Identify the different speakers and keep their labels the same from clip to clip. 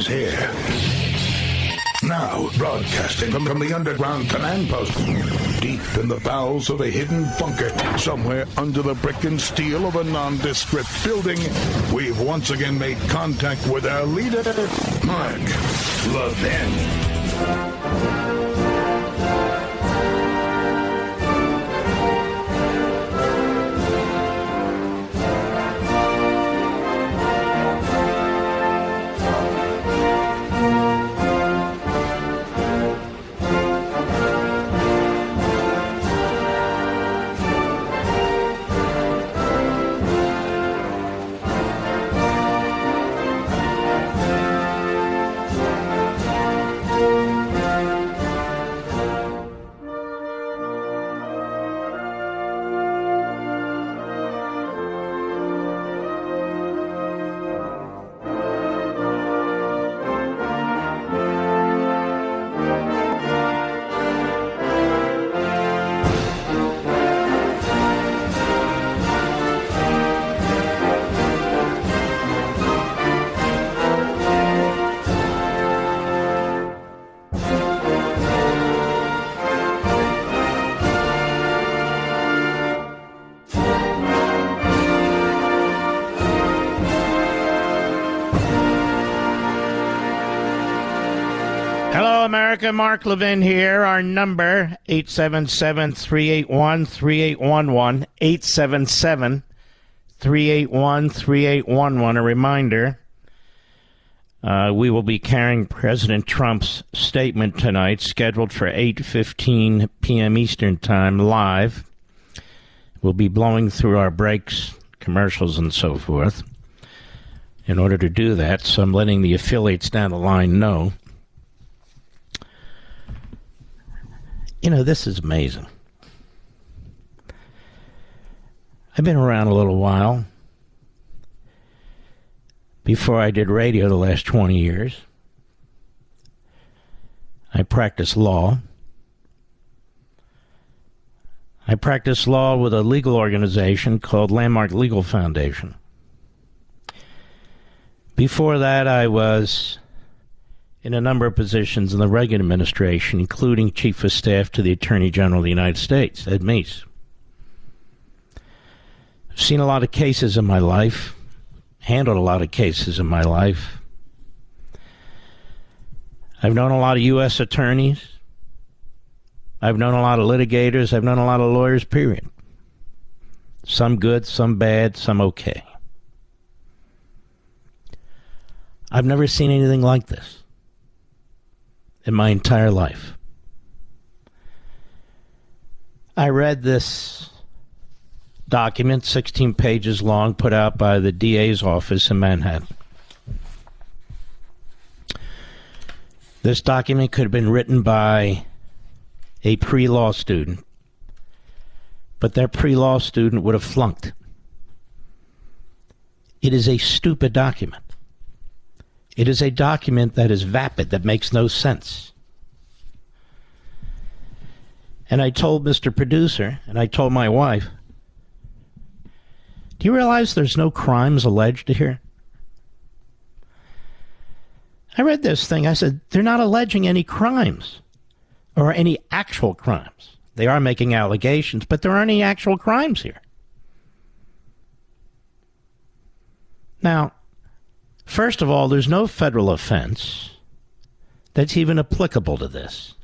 Speaker 1: here. Now, broadcasting from the underground command post, deep in the bowels of a hidden bunker, somewhere under the brick and steel of a nondescript building, we've once again made contact with our leader, Meg Levin.
Speaker 2: America, Mark Levin here. Our number, 877-381-3811, 877-381-3811. A reminder, we will be carrying President Trump's statement tonight, scheduled for 8:15 p.m. Eastern Time, live. We'll be blowing through our breaks, commercials, and so forth in order to do that, so I'm letting the affiliates down the line know. You know, this is amazing. I've been around a little while. Before I did radio the last 20 years, I practiced law. I practiced law with a legal organization called Landmark Legal Foundation. Before that, I was in a number of positions in the Reagan administration, including Chief of Staff to the Attorney General of the United States, Ed Meese. I've seen a lot of cases in my life, handled a lot of cases in my life. I've known a lot of U.S. attorneys. I've known a lot of litigators. I've known a lot of lawyers, period. Some good, some bad, some okay. I've never seen anything like this in my entire life. I read this document, 16 pages long, put out by the DA's office in Manhattan. This document could have been written by a pre-law student, but that pre-law student would have flunked. It is a stupid document. It is a document that is vapid, that makes no sense. And I told Mr. Producer, and I told my wife, do you realize there's no crimes alleged here? I read this thing. I said, they're not alleging any crimes or any actual crimes. They are making allegations, but there aren't any actual crimes here. Now, first of all, there's no federal offense that's even applicable to this.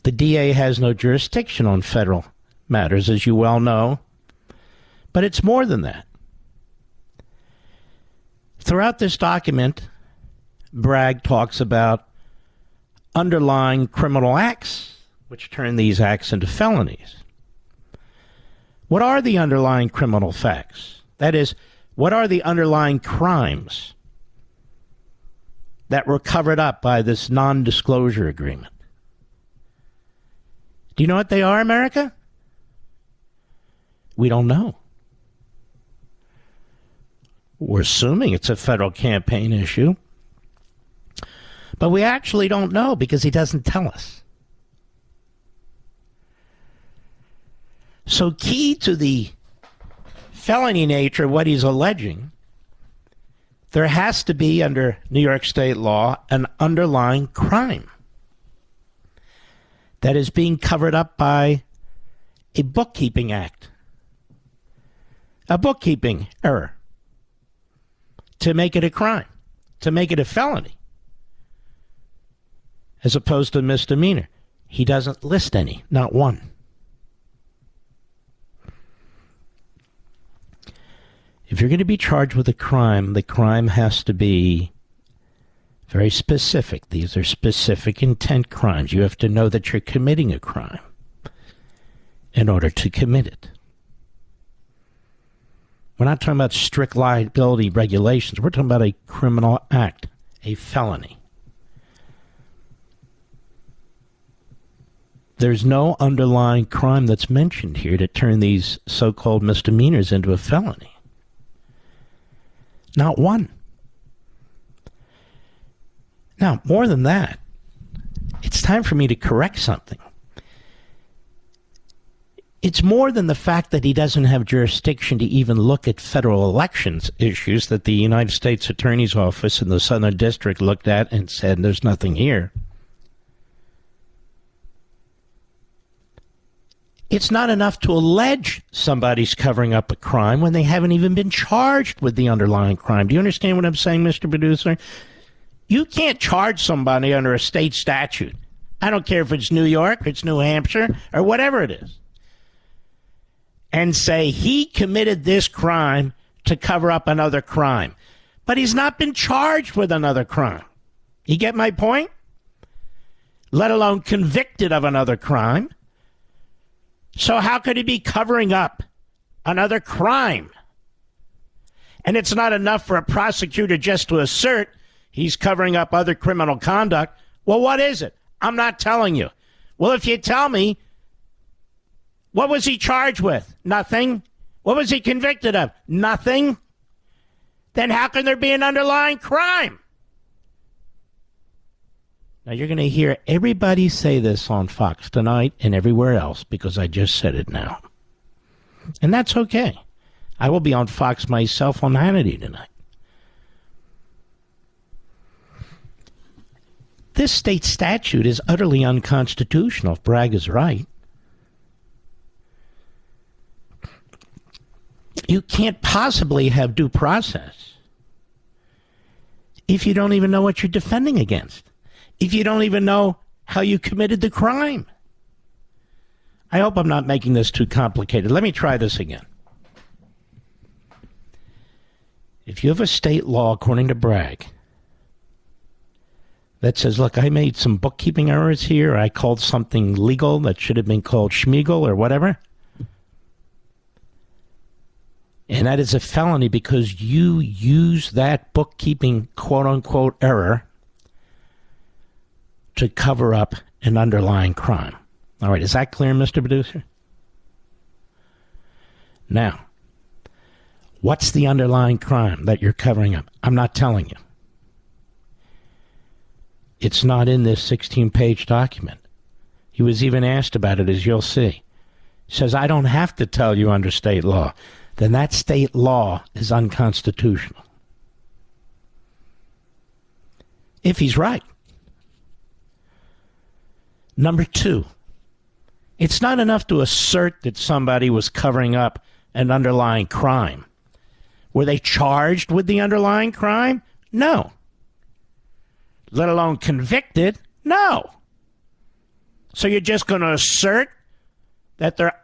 Speaker 2: The DA has no jurisdiction on federal matters, as you well know, but it's more than that. Throughout this document, Bragg talks about underlying criminal acts, which turn these acts into felonies. What are the underlying criminal facts? That is, what are the underlying crimes that were covered up by this non-disclosure agreement? Do you know what they are, America? We don't know. We're assuming it's a federal campaign issue. But we actually don't know because he doesn't tell us. So key to the felony nature of what he's alleging There has to be, under New York state law, an underlying crime that is being covered up by a bookkeeping act, a bookkeeping error, to make it a crime, to make it a felony, as opposed to a misdemeanor. He doesn't list any, not one. If you're going to be charged with a crime, the crime has to be very specific. These are specific intent crimes. You have to know that you're committing a crime in order to commit it. We're not talking about strict liability regulations. We're talking about a criminal act, a felony. There's no underlying crime that's mentioned here to turn these so-called misdemeanors into a felony. Not one. Now, more than that, it's time for me to correct something. It's more than the fact that he doesn't have jurisdiction to even look at federal elections issues that the United States Attorney's Office in the Southern District looked at and said there's nothing here. It's not enough to allege somebody's covering up a crime when they haven't even been charged with the underlying crime. Do you understand what I'm saying, Mr. Producer? You can't charge somebody under a state statute. I don't care if it's New York, it's New Hampshire, or whatever it is, and say he committed this crime to cover up another crime. But he's not been charged with another crime. You get my point? Let alone convicted of another crime. So how could he be covering up another crime? And it's not enough for a prosecutor just to assert he's covering up other criminal conduct. Well, what is it? I'm not telling you. Well, if you tell me, what was he charged with? Nothing. What was he convicted of? Nothing. Then how can there be an underlying crime? Now, you're going to hear everybody say this on Fox tonight and everywhere else because I just said it now. And that's okay. I will be on Fox myself on Hannity tonight. This state statute is utterly unconstitutional if Bragg is right. You can't possibly have due process if you don't even know what you're defending against. If you don't even know how you committed the crime. I hope I'm not making this too complicated. Let me try this again. If you have a state law, according to Bragg, that says, look, I made some bookkeeping errors here, I called something legal that should have been called schmiegel or whatever, and that is a felony because you use that bookkeeping quote-unquote error to cover up an underlying crime. All right, is that clear, Mr. Producer? Now, what's the underlying crime that you're covering up? I'm not telling you. It's not in this 16-page document. He was even asked about it, as you'll see. He says, I don't have to tell you under state law. Then that state law is unconstitutional. If he's right. Number two, it's not enough to assert that somebody was covering up an underlying crime. Were they charged with the underlying crime? No. Let alone convicted? No. So you're just going to assert that they're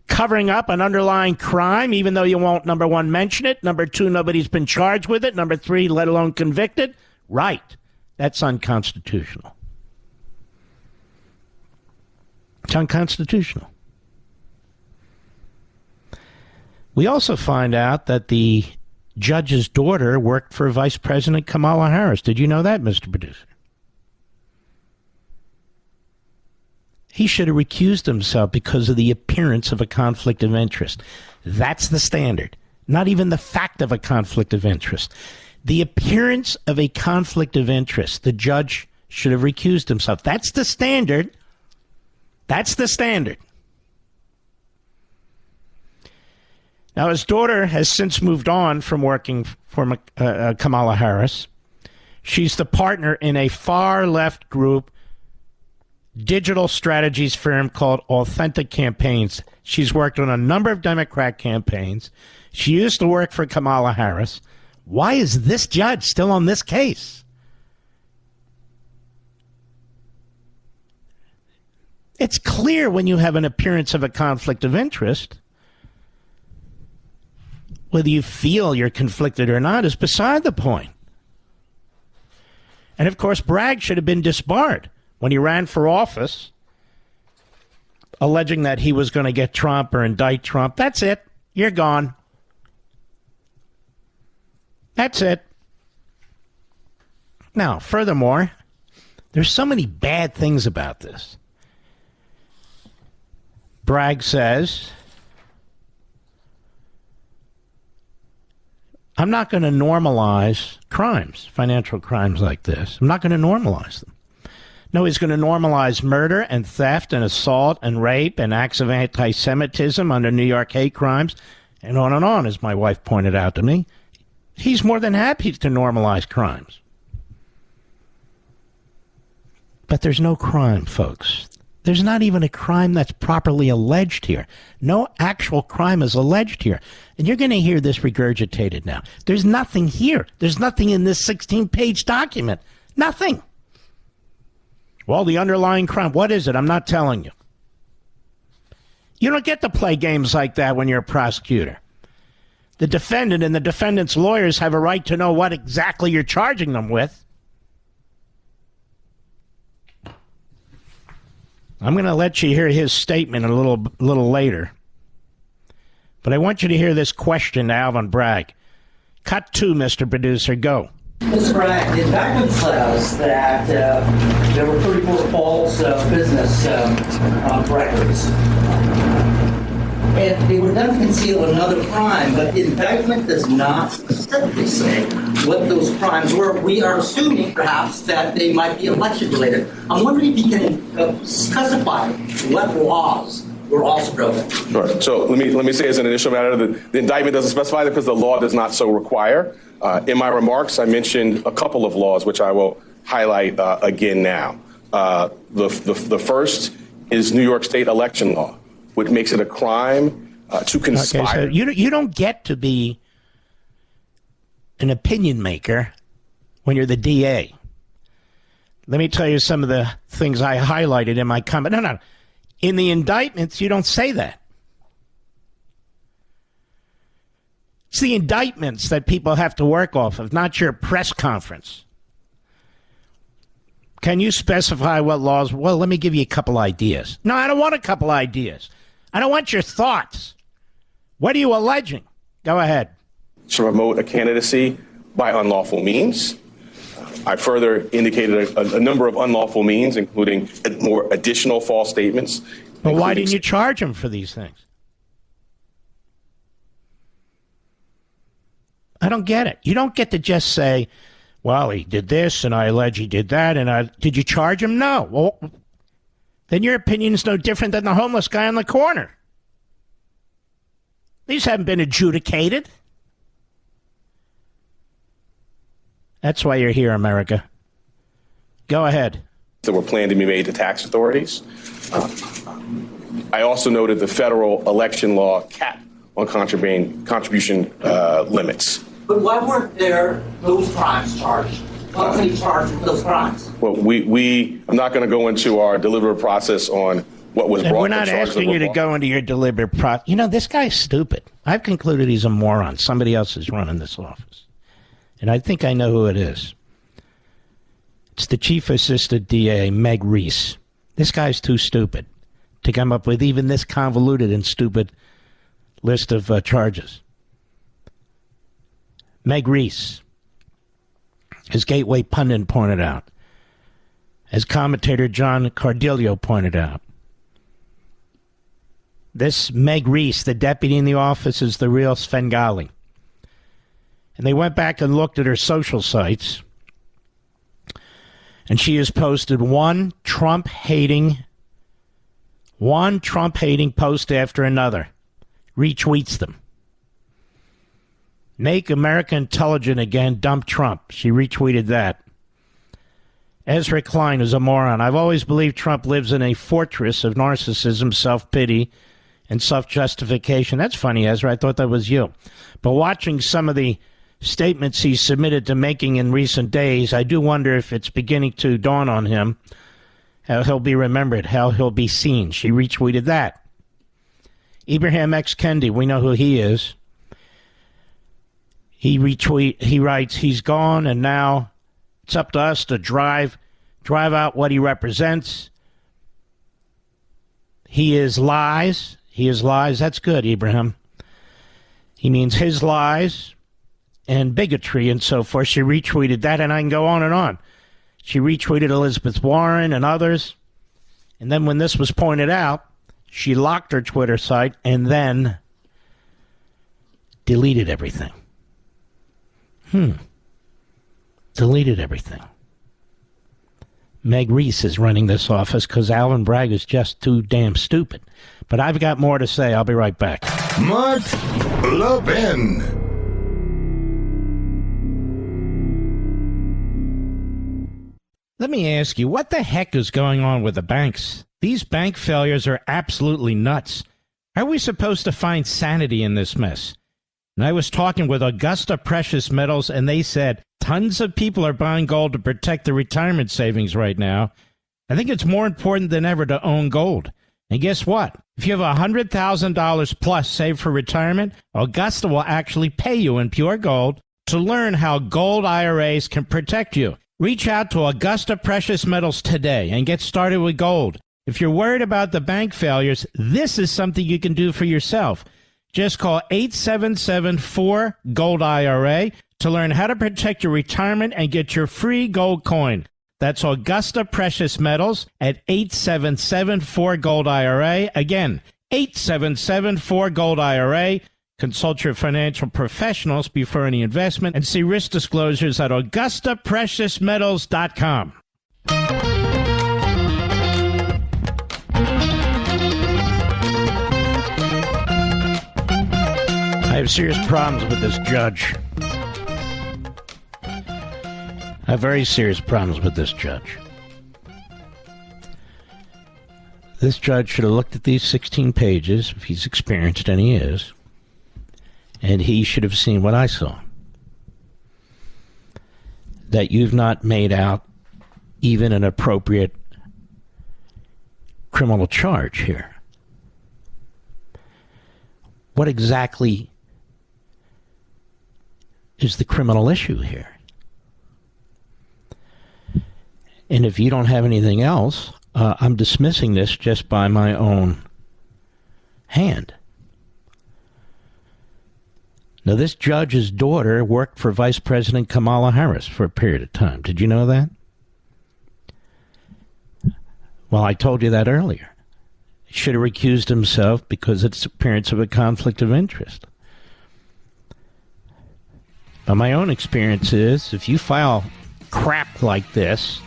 Speaker 2: covering up an underlying crime, even though you won't, number one, mention it. Number two, nobody's been charged with it. Number three, let alone convicted. Right. That's unconstitutional. It's unconstitutional. We also find out that the judge's daughter worked for Vice President Kamala Harris. Did you know that, Mr. Producer? He should have recused himself because of the appearance of a conflict of interest. That's the standard. Not even the fact of a conflict of interest. The appearance of a conflict of interest. The judge should have recused himself. That's the standard. That's the standard. Now, his daughter has since moved on from working for Kamala Harris. She's the partner in a far-left group digital strategies firm called Authentic Campaigns. She's worked on a number of Democrat campaigns. She used to work for Kamala Harris. Why is this judge still on this case? It's clear when you have an appearance of a conflict of interest. Whether you feel you're conflicted or not is beside the point. And, of course, Bragg should have been disbarred when he ran for office, alleging that he was going to get Trump or indict Trump. That's it. You're gone. That's it. Now, furthermore, there's so many bad things about this. Bragg says, I'm not going to normalize crimes, financial crimes like this. I'm not going to normalize them. No, he's going to normalize murder and theft and assault and rape and acts of anti-Semitism under New York hate crimes, and on, as my wife pointed out to me. He's more than happy to normalize crimes. But there's no crime, folks. There's not even a crime that's properly alleged here. No actual crime is alleged here. And you're going to hear this regurgitated now. There's nothing here. There's nothing in this 16-page document. Nothing. Well, the underlying crime, what is it? I'm not telling you. You don't get to play games like that when you're a prosecutor. The defendant and the defendant's lawyers have a right to know what exactly you're charging them with. I'm going to let you hear his statement a little later. But I want you to hear this question to Alvin Bragg. Cut 2, Mr. Producer. Go.
Speaker 3: Mr. Bragg, the indictment says that there were 34 false business records. And they were done to conceal another crime, but the indictment does not specifically say what those crimes were. We are assuming, perhaps, that they might be election-related. I'm wondering if you can specify what laws were also broken.
Speaker 4: Sure. So let me say as an initial matter that the indictment doesn't specify that because the law does not so require. In my remarks, I mentioned a couple of laws, which I will highlight again now. The first is New York State election law, which makes it a crime to conspire.
Speaker 2: Okay, so you don't get to be an opinion maker when you're the DA. Let me tell you some of the things I highlighted in my comment. No. In the indictments, you don't say that. It's the indictments that people have to work off of, not your press conference. Can you specify what laws? Well, let me give you a couple ideas. No, I don't want a couple ideas. I don't want your thoughts. What are you alleging? Go ahead.
Speaker 4: To promote a candidacy by unlawful means. I further indicated a number of unlawful means, including more additional false statements.
Speaker 2: But why didn't you charge him for these things? I don't get it. You don't get to just say, well, he did this, and I allege he did that, and did you charge him? No. Well, then your opinion is no different than the homeless guy on the corner. These haven't been adjudicated. That's why you're here, America. Go ahead.
Speaker 4: That were planned to be made to tax authorities. I also noted the federal election law cap on contribution limits.
Speaker 3: But why weren't there those crimes charged? Why couldn't he charge with those crimes?
Speaker 4: Well, I'm not going to go into our deliberative process on what was brought.
Speaker 2: We're not asking you to go into your deliberative process. You know, this guy's stupid. I've concluded he's a moron. Somebody else is running this office. And I think I know who it is. It's the Chief Assistant DA, Meg Reese. This guy's too stupid to come up with even this convoluted and stupid list of charges. Meg Reese, as Gateway Pundit pointed out, as commentator John Cardillo pointed out, this Meg Reese, the deputy in the office, is the real Svengali. And they went back and looked at her social sites, and she has posted one Trump-hating post after another, retweets them. Make America intelligent again. Dump Trump. She retweeted that. Ezra Klein is a moron. I've always believed Trump lives in a fortress of narcissism, self-pity, and self-justification. That's funny, Ezra. I thought that was you. But watching some of the statements he's submitted to making in recent days, I do wonder if it's beginning to dawn on him how he'll be remembered, how he'll be seen. She retweeted that. Ibrahim X. Kendi, we know who he is. He writes, he's gone, and now it's up to us to drive out what he represents. He is lies. He is lies. That's good, Ibrahim. He means his lies and bigotry and so forth. She retweeted that, and I can go on and on. She retweeted Elizabeth Warren and others. And then when this was pointed out, she locked her Twitter site and then deleted everything. Deleted everything. Meg Reese is running this office because Alvin Bragg is just too damn stupid. But I've got more to say. I'll be right back.
Speaker 1: Mark Levin.
Speaker 2: Let me ask you, what the heck is going on with the banks? These bank failures are absolutely nuts. How are we supposed to find sanity in this mess? And I was talking with Augusta Precious Metals, and they said tons of people are buying gold to protect their retirement savings right now. I think it's more important than ever to own gold. And guess what? If you have $100,000 plus saved for retirement, Augusta will actually pay you in pure gold to learn how gold IRAs can protect you. Reach out to Augusta Precious Metals today and get started with gold. If you're worried about the bank failures, this is something you can do for yourself. Just call 877-4-GOLD-IRA to learn how to protect your retirement and get your free gold coin. That's Augusta Precious Metals at 877-4-GOLD-IRA. Again, 877-4-GOLD-IRA. Consult your financial professionals before any investment and see risk disclosures at AugustaPreciousMetals.com. I have serious problems with this judge. I have very serious problems with this judge. This judge should have looked at these 16 pages, if he's experienced, and he is, and he should have seen what I saw. That you've not made out even an appropriate criminal charge here. What exactly is the criminal issue here? And if you don't have anything else, I'm dismissing this just by my own hand. Now, this judge's daughter worked for Vice President Kamala Harris for a period of time. Did you know that? Well, I told you that earlier. He should have recused himself because it's appearance of a conflict of interest. But my own experience is if you file crap like this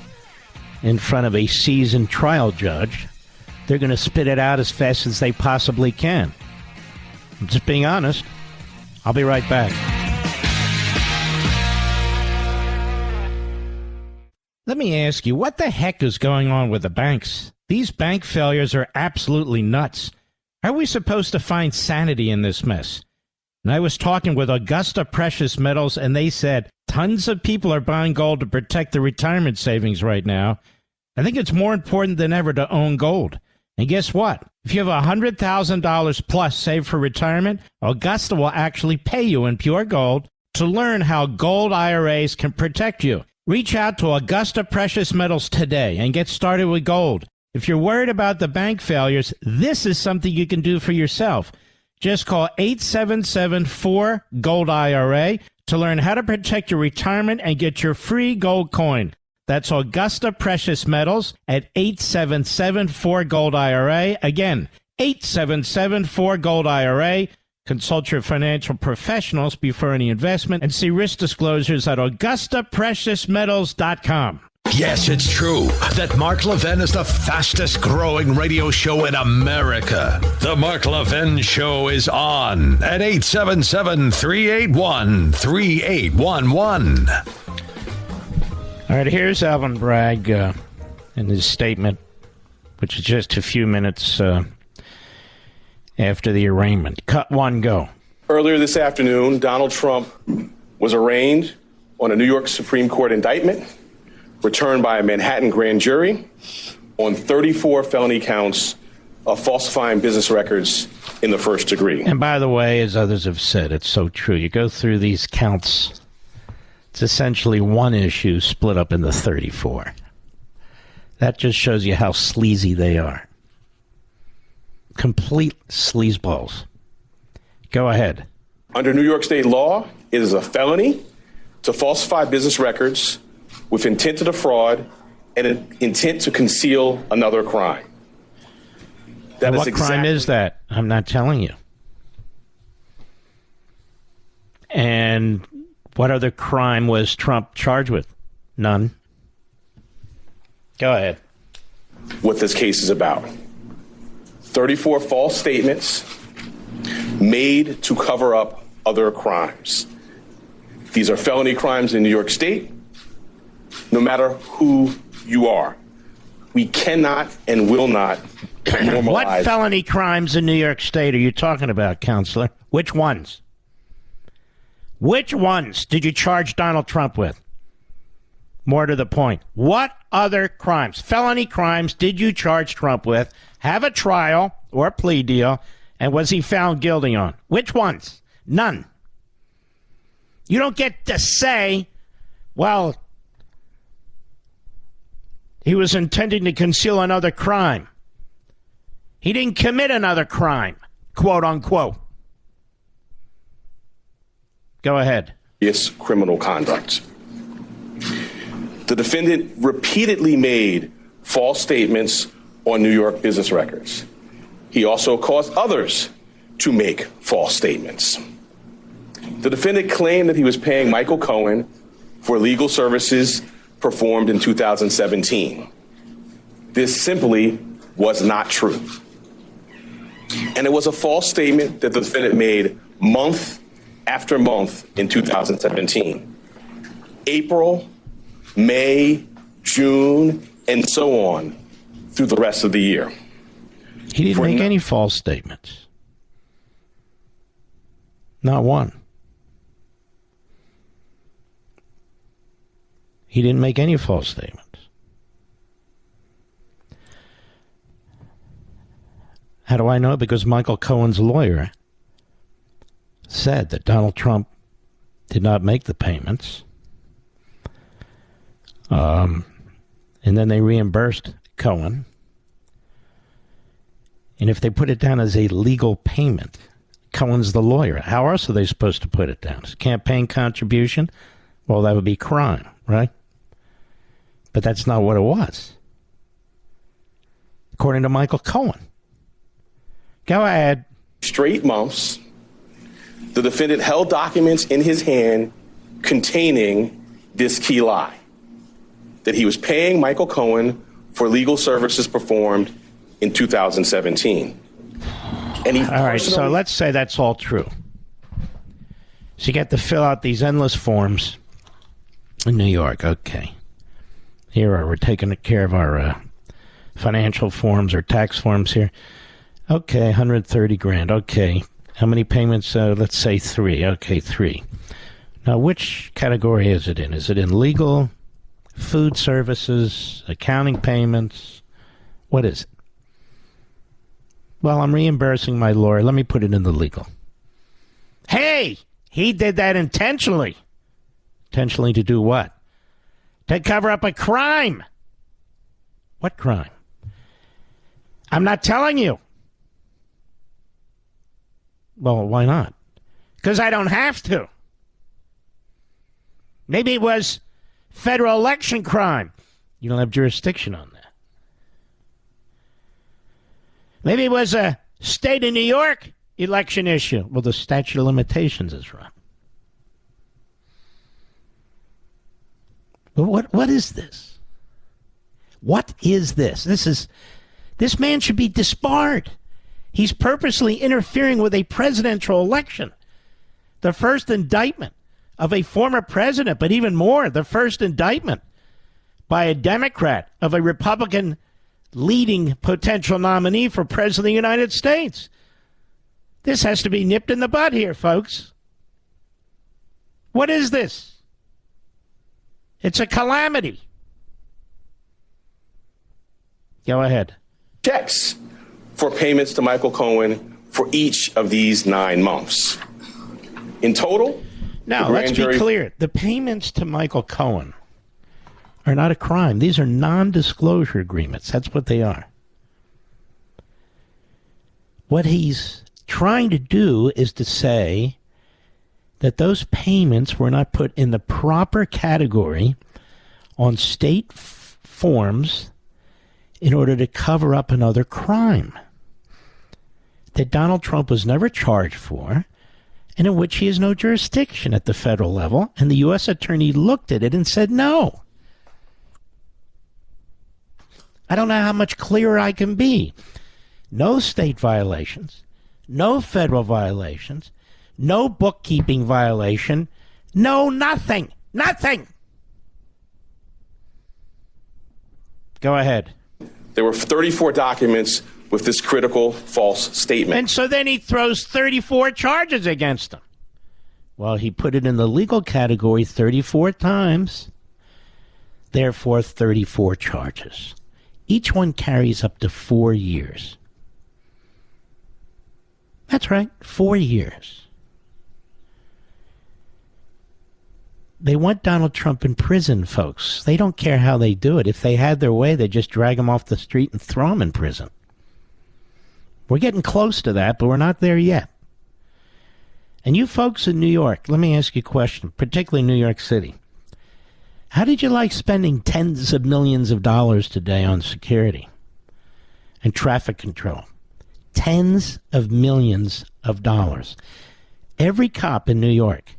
Speaker 2: in front of a seasoned trial judge, they're going to spit it out as fast as they possibly can. I'm just being honest. I'll be right back. Let me ask you, what the heck is going on with the banks? These bank failures are absolutely nuts. How are we supposed to find sanity in this mess? And I was talking with Augusta Precious Metals, and they said tons of people are buying gold to protect their retirement savings right now. I think it's more important than ever to own gold. And guess what? If you have $100,000 plus saved for retirement, Augusta will actually pay you in pure gold to learn how gold IRAs can protect you. Reach out to Augusta Precious Metals today and get started with gold. If you're worried about the bank failures, this is something you can do for yourself. Just call 877-4-GOLD-IRA to learn how to protect your retirement and get your free gold coin. That's Augusta Precious Metals at 877-4-GOLD-IRA. Again, 877-4-GOLD-IRA. Consult your financial professionals before any investment and see risk disclosures at AugustaPreciousMetals.com.
Speaker 5: Yes, it's true that Mark Levin is the fastest growing radio show in America. The Mark Levin Show is on at 877-381-3811.
Speaker 2: All right, here's Alvin Bragg in his statement, which is just a few minutes after the arraignment. Cut one, go.
Speaker 4: Earlier this afternoon, Donald Trump was arraigned on a New York Supreme Court indictment returned by a Manhattan grand jury on 34 felony counts of falsifying business records in the first degree.
Speaker 2: And by the way, as others have said, it's so true. You go through these counts, it's essentially one issue split up into 34. That just shows you how sleazy they are. Complete sleazeballs. Go ahead.
Speaker 4: Under New York state law, it is a felony to falsify business records with intent to defraud and an intent to conceal another crime.
Speaker 2: What crime is that? I'm not telling you. And what other crime was Trump charged with? None. Go ahead.
Speaker 4: What this case is about. 34 false statements made to cover up other crimes. These are felony crimes in New York State, no matter who you are. We cannot and will not normalize.
Speaker 2: What felony crimes in New York State are you talking about, counselor? Which ones? Which ones did you charge Donald Trump with? More to the point, what other crimes, felony crimes, did you charge Trump with, have a trial or a plea deal, and was he found guilty on? Which ones? None. You don't get to say, well, he was intending to conceal another crime. He didn't commit another crime, quote unquote. Go ahead.
Speaker 4: Yes, criminal conduct. The defendant repeatedly made false statements on New York business records. He also caused others to make false statements. The defendant claimed that he was paying Michael Cohen for legal services performed in 2017. This simply was not true. And it was a false statement that the defendant made month after month in 2017. April, May, June, and so on through the rest of the year.
Speaker 2: He didn't make any false statements. Not one. He didn't make any false statements. How do I know? Because Michael Cohen's lawyer said that Donald Trump did not make the payments. And then they reimbursed Cohen. And if they put it down as a legal payment, Cohen's the lawyer. How else are they supposed to put it down? As campaign contribution? Well, that would be crime, right? But that's not what it was, according to Michael Cohen. Go ahead.
Speaker 4: Straight months, the defendant held documents in his hand containing this key lie, that he was paying Michael Cohen for legal services performed in 2017. And all
Speaker 2: right, so let's say that's all true. So you get to fill out these endless forms in New York. Okay. Here we're taking care of our financial forms or tax forms here. Okay, 130 grand. Okay. How many payments? Let's say 3. Okay, 3. Now, which category is it in? Is it in legal, food services, accounting payments? What is it? Well, I'm reimbursing my lawyer. Let me put it in the legal. Hey, he did that intentionally. Intentionally to do what? To cover up a crime. What crime? I'm not telling you. Well, why not? Because I don't have to. Maybe it was federal election crime. You don't have jurisdiction on that. Maybe it was a state of New York election issue. Well, the statute of limitations is run. But what is this? What is this? This man should be disbarred. He's purposely interfering with a presidential election. The first indictment of a former president, but even more, the first indictment by a Democrat of a Republican leading potential nominee for president of the United States. This has to be nipped in the bud here, folks. What is this? It's a calamity. Go ahead.
Speaker 4: Checks for payments to Michael Cohen for each of these 9 months. In total,
Speaker 2: now, let's be clear. The payments to Michael Cohen are not a crime. These are non-disclosure agreements. That's what they are. What he's trying to do is to say that those payments were not put in the proper category on state forms in order to cover up another crime that Donald Trump was never charged for, and in which he has no jurisdiction at the federal level, and the U.S. attorney looked at it and said no. I don't know how much clearer I can be. No state violations, no federal violations, no bookkeeping violation, no nothing. Nothing. Go ahead.
Speaker 4: There were 34 documents with this critical false statement.
Speaker 2: And so then he throws 34 charges against him. Well, he put it in the legal category 34 times. Therefore, 34 charges. Each one carries up to 4 years. That's right, 4 years. They want Donald Trump in prison, folks. They don't care how they do it. If they had their way, they'd just drag him off the street and throw him in prison. We're getting close to that, but we're not there yet. And you folks in New York, let me ask you a question, particularly New York City. How did you like spending tens of millions of dollars today on security and traffic control? Tens of millions of dollars. Every cop in New York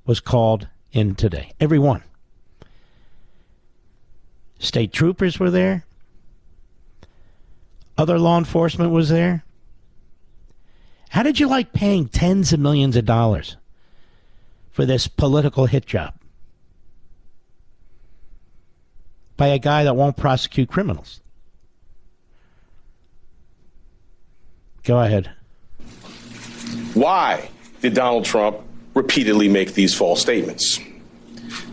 Speaker 2: was called in today. Every one. State troopers were there. Other law enforcement was there. How did you like paying tens of millions of dollars for this political hit job by a guy that won't prosecute criminals? Go ahead.
Speaker 4: Why did Donald Trump repeatedly make these false statements?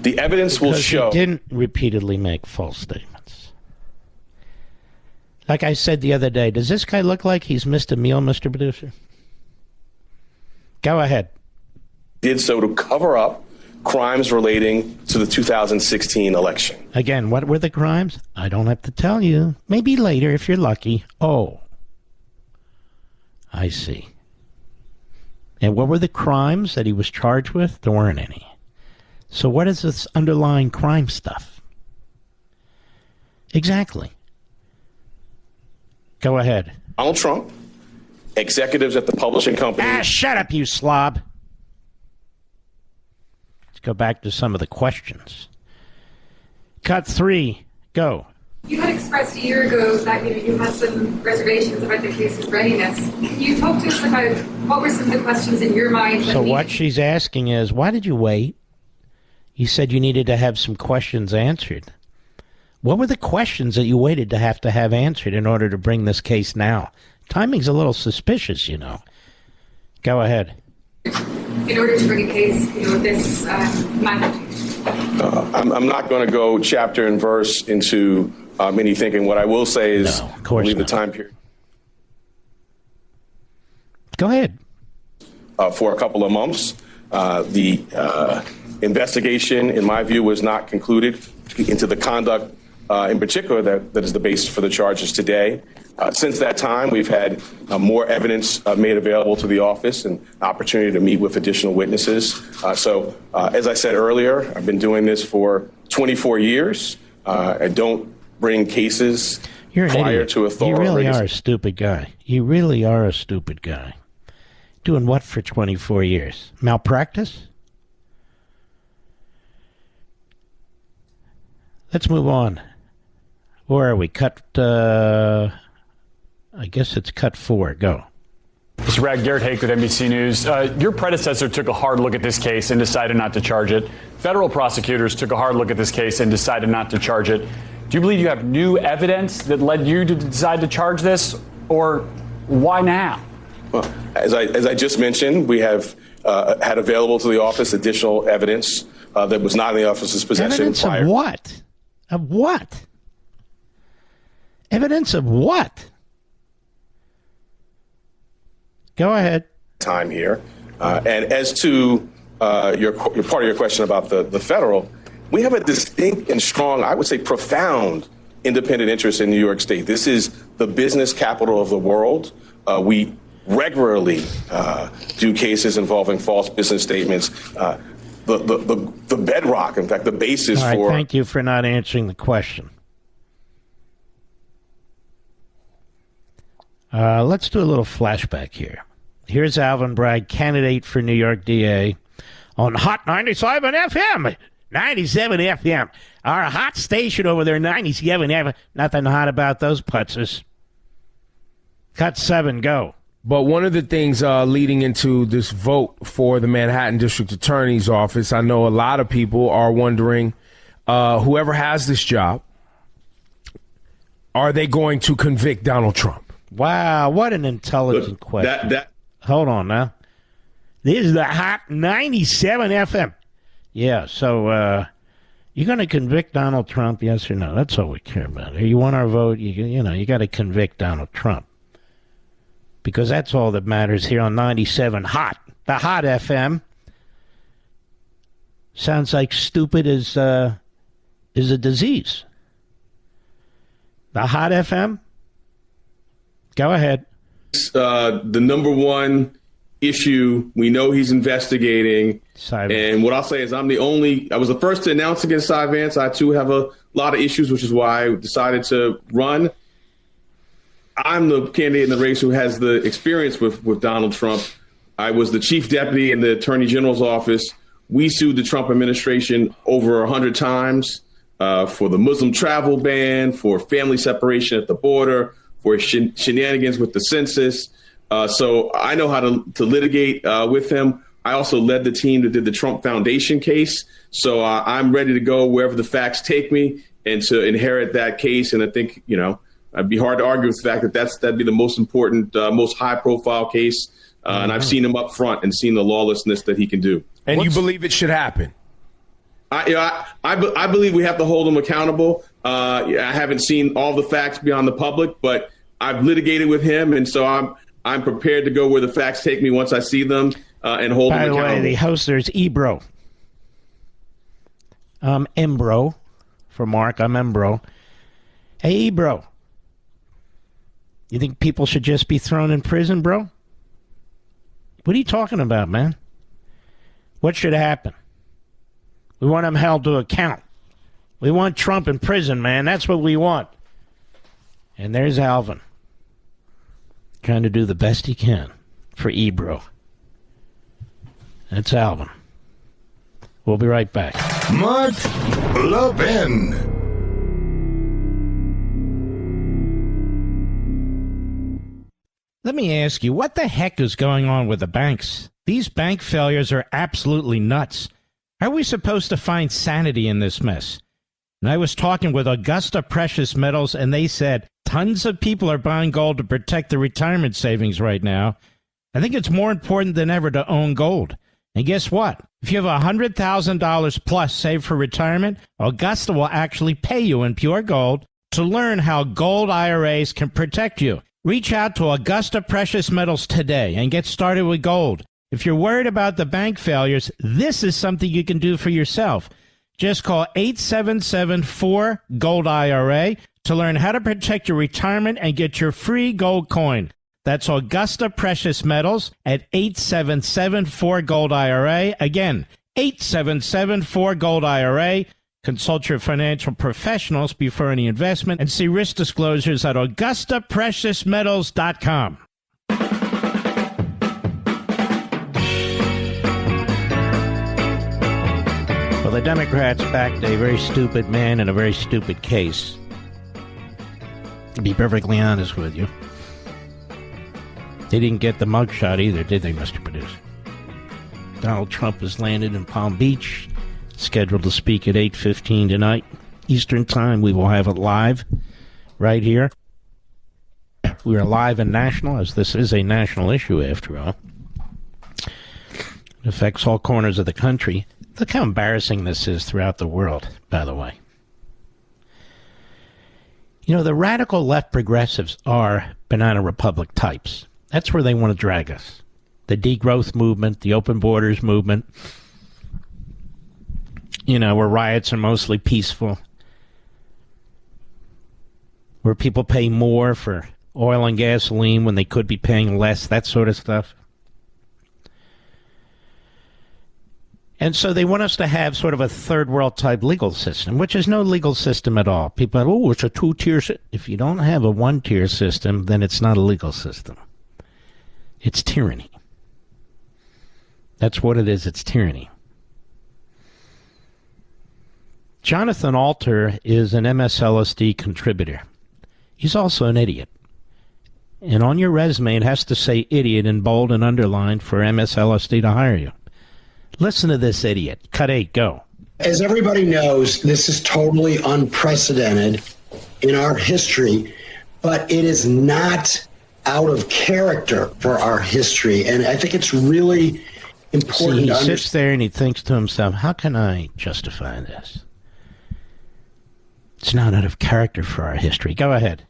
Speaker 4: The evidence will show.
Speaker 2: He didn't repeatedly make false statements. Like I said the other day, does this guy look like he's missed a meal, Mr. Producer? Go ahead.
Speaker 4: Did so to cover up crimes relating to the 2016 election.
Speaker 2: Again, what were the crimes? I don't have to tell you. Maybe later if you're lucky. Oh, I see. And what were the crimes that he was charged with? There weren't any. So what is this underlying crime stuff? Exactly. Go ahead.
Speaker 4: Donald Trump, executives at the publishing company.
Speaker 2: Shut up, you slob. Let's go back to some of the questions. Cut 3. Go.
Speaker 6: You had expressed a year ago that you had some reservations about the case's readiness. Can you talk to us about what were some of the questions in your mind?
Speaker 2: So what she's asking is, why did you wait? You said you needed to have some questions answered. What were the questions that you waited to have answered in order to bring this case now? Timing's a little suspicious, you know. Go ahead.
Speaker 6: In order to bring a case, this magnitude.
Speaker 4: I'm not going to go chapter and verse into any thinking. What I will say is,
Speaker 2: no, of course
Speaker 4: leave
Speaker 2: not.
Speaker 4: the time period.
Speaker 2: Go ahead.
Speaker 4: For a couple of months, the investigation, in my view, was not concluded into the conduct, in particular, that is the basis for the charges today. Since that time, we've had more evidence made available to the office and opportunity to meet with additional witnesses. So, as I said earlier, I've been doing this for 24 years. I don't bring cases prior to authority.
Speaker 2: You really are a stupid guy. You really are a stupid guy. Doing what for 24 years? Malpractice? Let's move on. Where are we? I guess it's cut 4. Go.
Speaker 7: Mr. Bragg, Garrett Hake with NBC News. Your predecessor took a hard look at this case and decided not to charge it. Federal prosecutors took a hard look at this case and decided not to charge it. Do you believe you have new evidence that led you to decide to charge this, or why now?
Speaker 4: Well, as I just mentioned, we have had available to the office additional evidence that was not in the office's possession.
Speaker 2: Evidence
Speaker 4: prior.
Speaker 2: of what? Of what? Evidence of what? Go ahead.
Speaker 4: Time here. And as to your part of your question about the federal, we have a distinct and strong, I would say profound, independent interest in New York State. This is the business capital of the world. We regularly do cases involving false business statements. The bedrock, in fact, the basis
Speaker 2: All right,
Speaker 4: for...
Speaker 2: Thank you for not answering the question. Let's do a little flashback here. Here's Alvin Bragg, candidate for New York DA, on Hot 97 FM. 97 FM. Our hot station over there, 97 FM. Nothing hot about those putzes. Cut 7, go.
Speaker 8: But one of the things leading into this vote for the Manhattan District Attorney's Office, I know a lot of people are wondering, whoever has this job, are they going to convict Donald Trump?
Speaker 2: Wow, what an intelligent question. Hold on now. This is the Hot 97 FM. Yeah, so you're going to convict Donald Trump, yes or no? That's all we care about. You want our vote, you got to convict Donald Trump. Because that's all that matters here on 97 Hot. The Hot FM. Sounds like stupid is a disease. The Hot FM? Go ahead.
Speaker 4: The number one issue we know he's investigating. And what I'll say is I was the first to announce against Cy Vance. I, too, have a lot of issues, which is why I decided to run. I'm the candidate in the race who has the experience with Donald Trump. I was the chief deputy in the Attorney General's office. We sued the Trump administration over 100 times for the Muslim travel ban, for family separation at the border, for shenanigans with the census. So I know how to litigate with him. I also led the team that did the Trump Foundation case. So I'm ready to go wherever the facts take me and to inherit that case. And I think, it'd be hard to argue with the fact that that'd be the most important, most high profile case. And I've seen him up front and seen the lawlessness that he can do.
Speaker 8: And you believe it should happen?
Speaker 4: I believe we have to hold him accountable. I haven't seen all the facts beyond the public, but I've litigated with him. And so I'm prepared to go where the facts take me once I see them and hold him accountable.
Speaker 2: By the way, the host there's Ebro. I'm Embro. For Mark, I'm Embro. Hey, Ebro. You think people should just be thrown in prison, bro? What are you talking about, man? What should happen? We want him held to account. We want Trump in prison, man. That's what we want. And there's Alvin, trying to do the best he can for Ebro. That's Alvin. We'll be right back.
Speaker 1: Mark Levin.
Speaker 2: Let me ask you, what the heck is going on with the banks? These bank failures are absolutely nuts. How are we supposed to find sanity in this mess? And I was talking with Augusta Precious Metals, and they said tons of people are buying gold to protect their retirement savings right now. I think it's more important than ever to own gold. And guess what? If you have $100,000 plus saved for retirement, Augusta will actually pay you in pure gold to learn how gold IRAs can protect you. Reach out to Augusta Precious Metals today and get started with gold. If you're worried about the bank failures, this is something you can do for yourself. Just call 877-4-GOLD-IRA to learn how to protect your retirement and get your free gold coin. That's Augusta Precious Metals at 877-4-GOLD-IRA. Again, 877-4-GOLD-IRA. Consult your financial professionals before any investment and see risk disclosures at AugustaPreciousMetals.com. Well, the Democrats backed a very stupid man in a very stupid case. To be perfectly honest with you. They didn't get the mugshot either, did they, Mr. Producer? Donald Trump has landed in Palm Beach, scheduled to speak at 8:15 tonight, Eastern Time. We will have it live right here. We are live and national, as this is a national issue, after all. It affects all corners of the country. Look how embarrassing this is throughout the world, by the way. You know, the radical left progressives are banana republic types. That's where they want to drag us. The degrowth movement, the open borders movement, you know, where riots are mostly peaceful, where people pay more for oil and gasoline when they could be paying less, that sort of stuff. And so they want us to have sort of a third world type legal system, which is no legal system at all. People are, oh, it's a two-tier system. If you don't have a one-tier system, then it's not a legal system. It's tyranny. That's what it is. It's tyranny. Jonathan Alter is an MSLSD contributor. He's also an idiot. And on your resume, it has to say idiot in bold and underlined for MSLSD to hire you. Listen to this idiot. Cut 8, go.
Speaker 9: As everybody knows, this is totally unprecedented in our history, but it is not out of character for our history. And I think it's really important.
Speaker 2: See, he sits there and he thinks to himself, how can I justify this? It's not out of character for our history. Go ahead.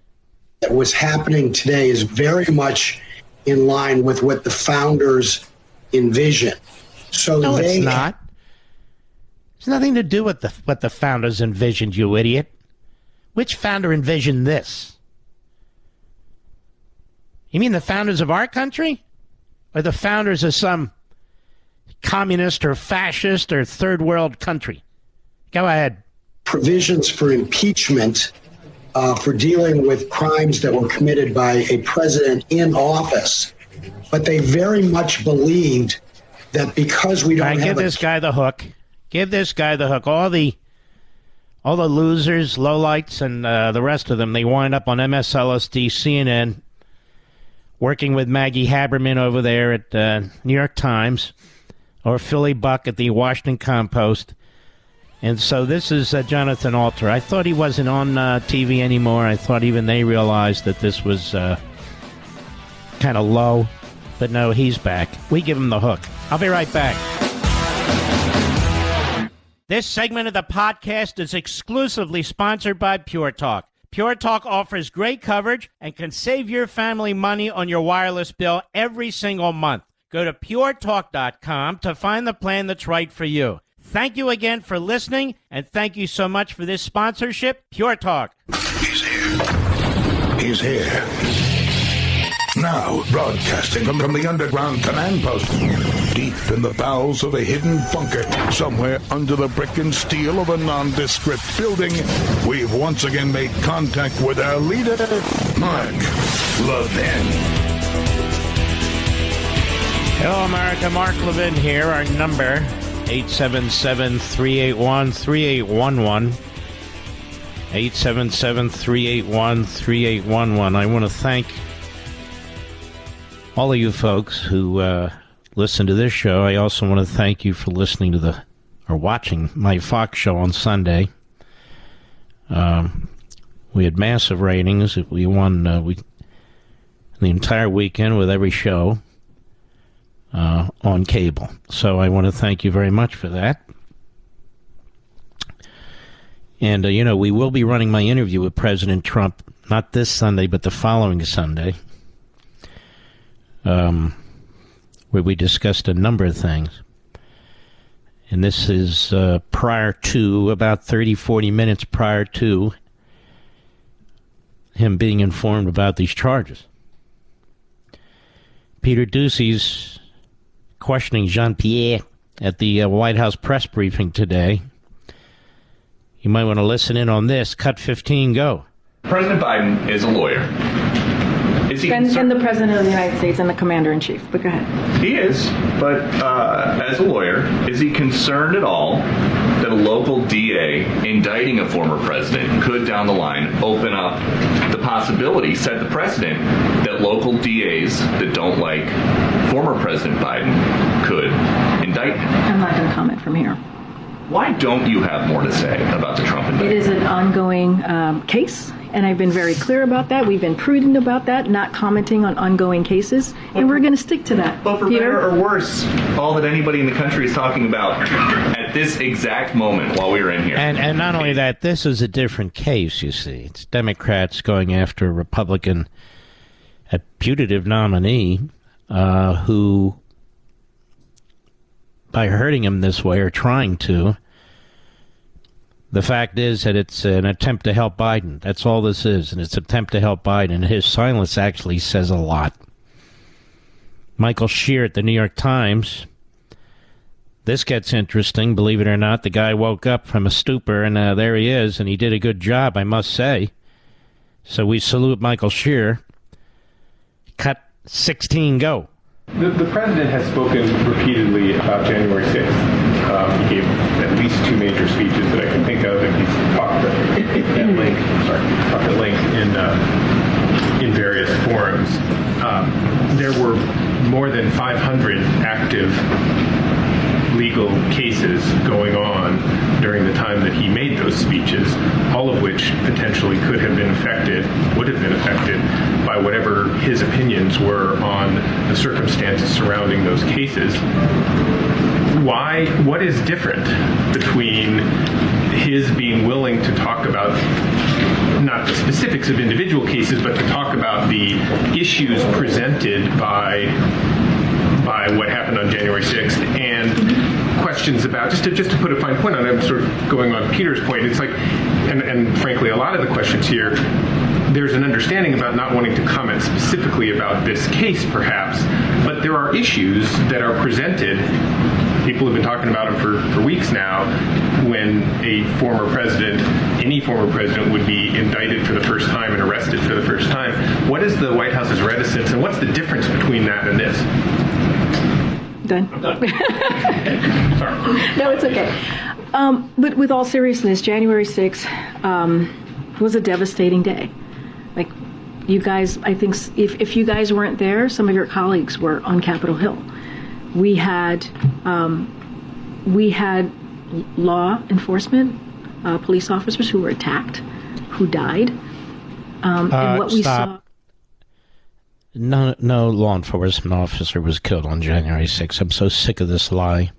Speaker 9: What's happening today is very much in line with what the founders envisioned. So
Speaker 2: no, it's not. It's nothing to do with what the founders envisioned, you idiot. Which founder envisioned this? You mean the founders of our country? Or the founders of some communist or fascist or third world country? Go ahead.
Speaker 9: Provisions for impeachment for dealing with crimes that were committed by a president in office. But they very much believed that because we don't have
Speaker 2: give this guy the hook. Give this guy the hook. All the losers, lowlights, and the rest of them, they wind up on MSLSD, CNN, working with Maggie Haberman over there at New York Times, or Philly Buck at the Washington Compost. And so this is Jonathan Alter. I thought he wasn't on TV anymore. I thought even they realized that this was kind of low. But no, he's back. We give him the hook. I'll be right back. This segment of the podcast is exclusively sponsored by Pure Talk. Pure Talk offers great coverage and can save your family money on your wireless bill every single month. Go to puretalk.com to find the plan that's right for you. Thank you again for listening, and thank you so much for this sponsorship, Pure Talk.
Speaker 1: He's here. He's here. Now, broadcasting from the underground command post, deep in the bowels of a hidden bunker, somewhere under the brick and steel of a nondescript building, we've once again made contact with our leader, Meg Levin.
Speaker 2: Hello, America. Mark Levin here. Our number, 877-381-3811. 877-381-3811. I want to thank all of you folks who listen to this show. I also want to thank you for listening to watching my Fox show on Sunday. We had massive ratings. We won the entire weekend with every show on cable. So I want to thank you very much for that. And, we will be running my interview with President Trump, not this Sunday, but the following Sunday. Where we discussed a number of things. And this is prior to, about 30, 40 minutes prior to him being informed about these charges. Peter Doocy's questioning Jean-Pierre at the White House press briefing today. You might want to listen in on this. Cut 15, go.
Speaker 10: President Biden is a lawyer. Is he
Speaker 11: and the President of the United States and the Commander-in-Chief, but go ahead.
Speaker 10: He is, but as a lawyer, is he concerned at all that a local DA indicting a former president could, down the line, open up the possibility, set the precedent, that local DAs that don't like former President Biden could indict him.
Speaker 11: I'm not going to comment from here.
Speaker 10: Why don't you have more to say about the Trump indictment?
Speaker 11: It is an ongoing case, and I've been very clear about that. We've been prudent about that, not commenting on ongoing cases, and we're going to stick to that.
Speaker 10: But for better or worse, all that anybody in the country is talking about at this exact moment while we were in here.
Speaker 2: And not only that, this is a different case, you see. It's Democrats going after a Republican, a putative nominee who, by hurting him this way or trying to, the fact is that it's an attempt to help Biden. That's all this is, and it's an attempt to help Biden. His silence actually says a lot. Michael Shear at the New York Times. This gets interesting, believe it or not. The guy woke up from a stupor, and there he is, and he did a good job, I must say. So we salute Michael Shear. Cut 16, go.
Speaker 12: The president has spoken repeatedly about January 6th. He gave at least two major speeches that I can think of, and he's talked at length in various forums. There were more than 500 active legal cases going on during the time that he made those speeches, all of which potentially could have been affected, would have been affected by whatever his opinions were on the circumstances surrounding those cases. What is different between his being willing to talk about not the specifics of individual cases, but to talk about the issues presented by what happened on January 6th and questions about, just to put a fine point on it, I'm sort of going on Peter's point, it's like, and frankly, a lot of the questions here, there's an understanding about not wanting to comment specifically about this case, perhaps, but there are issues that are presented. People have been talking about them for weeks now, when a former president, any former president, would be indicted for the first time and arrested for the first time. What is the White House's reticence, and what's the difference between that and this?
Speaker 11: Done.
Speaker 12: I'm done. Sorry.
Speaker 11: No, it's okay. But with all seriousness, January 6th was a devastating day. Like, you guys, I think if you guys weren't there, some of your colleagues were on Capitol Hill. We had law enforcement, police officers who were attacked, who died. And what we saw.
Speaker 2: No law enforcement officer was killed on January 6th. I'm so sick of this lie.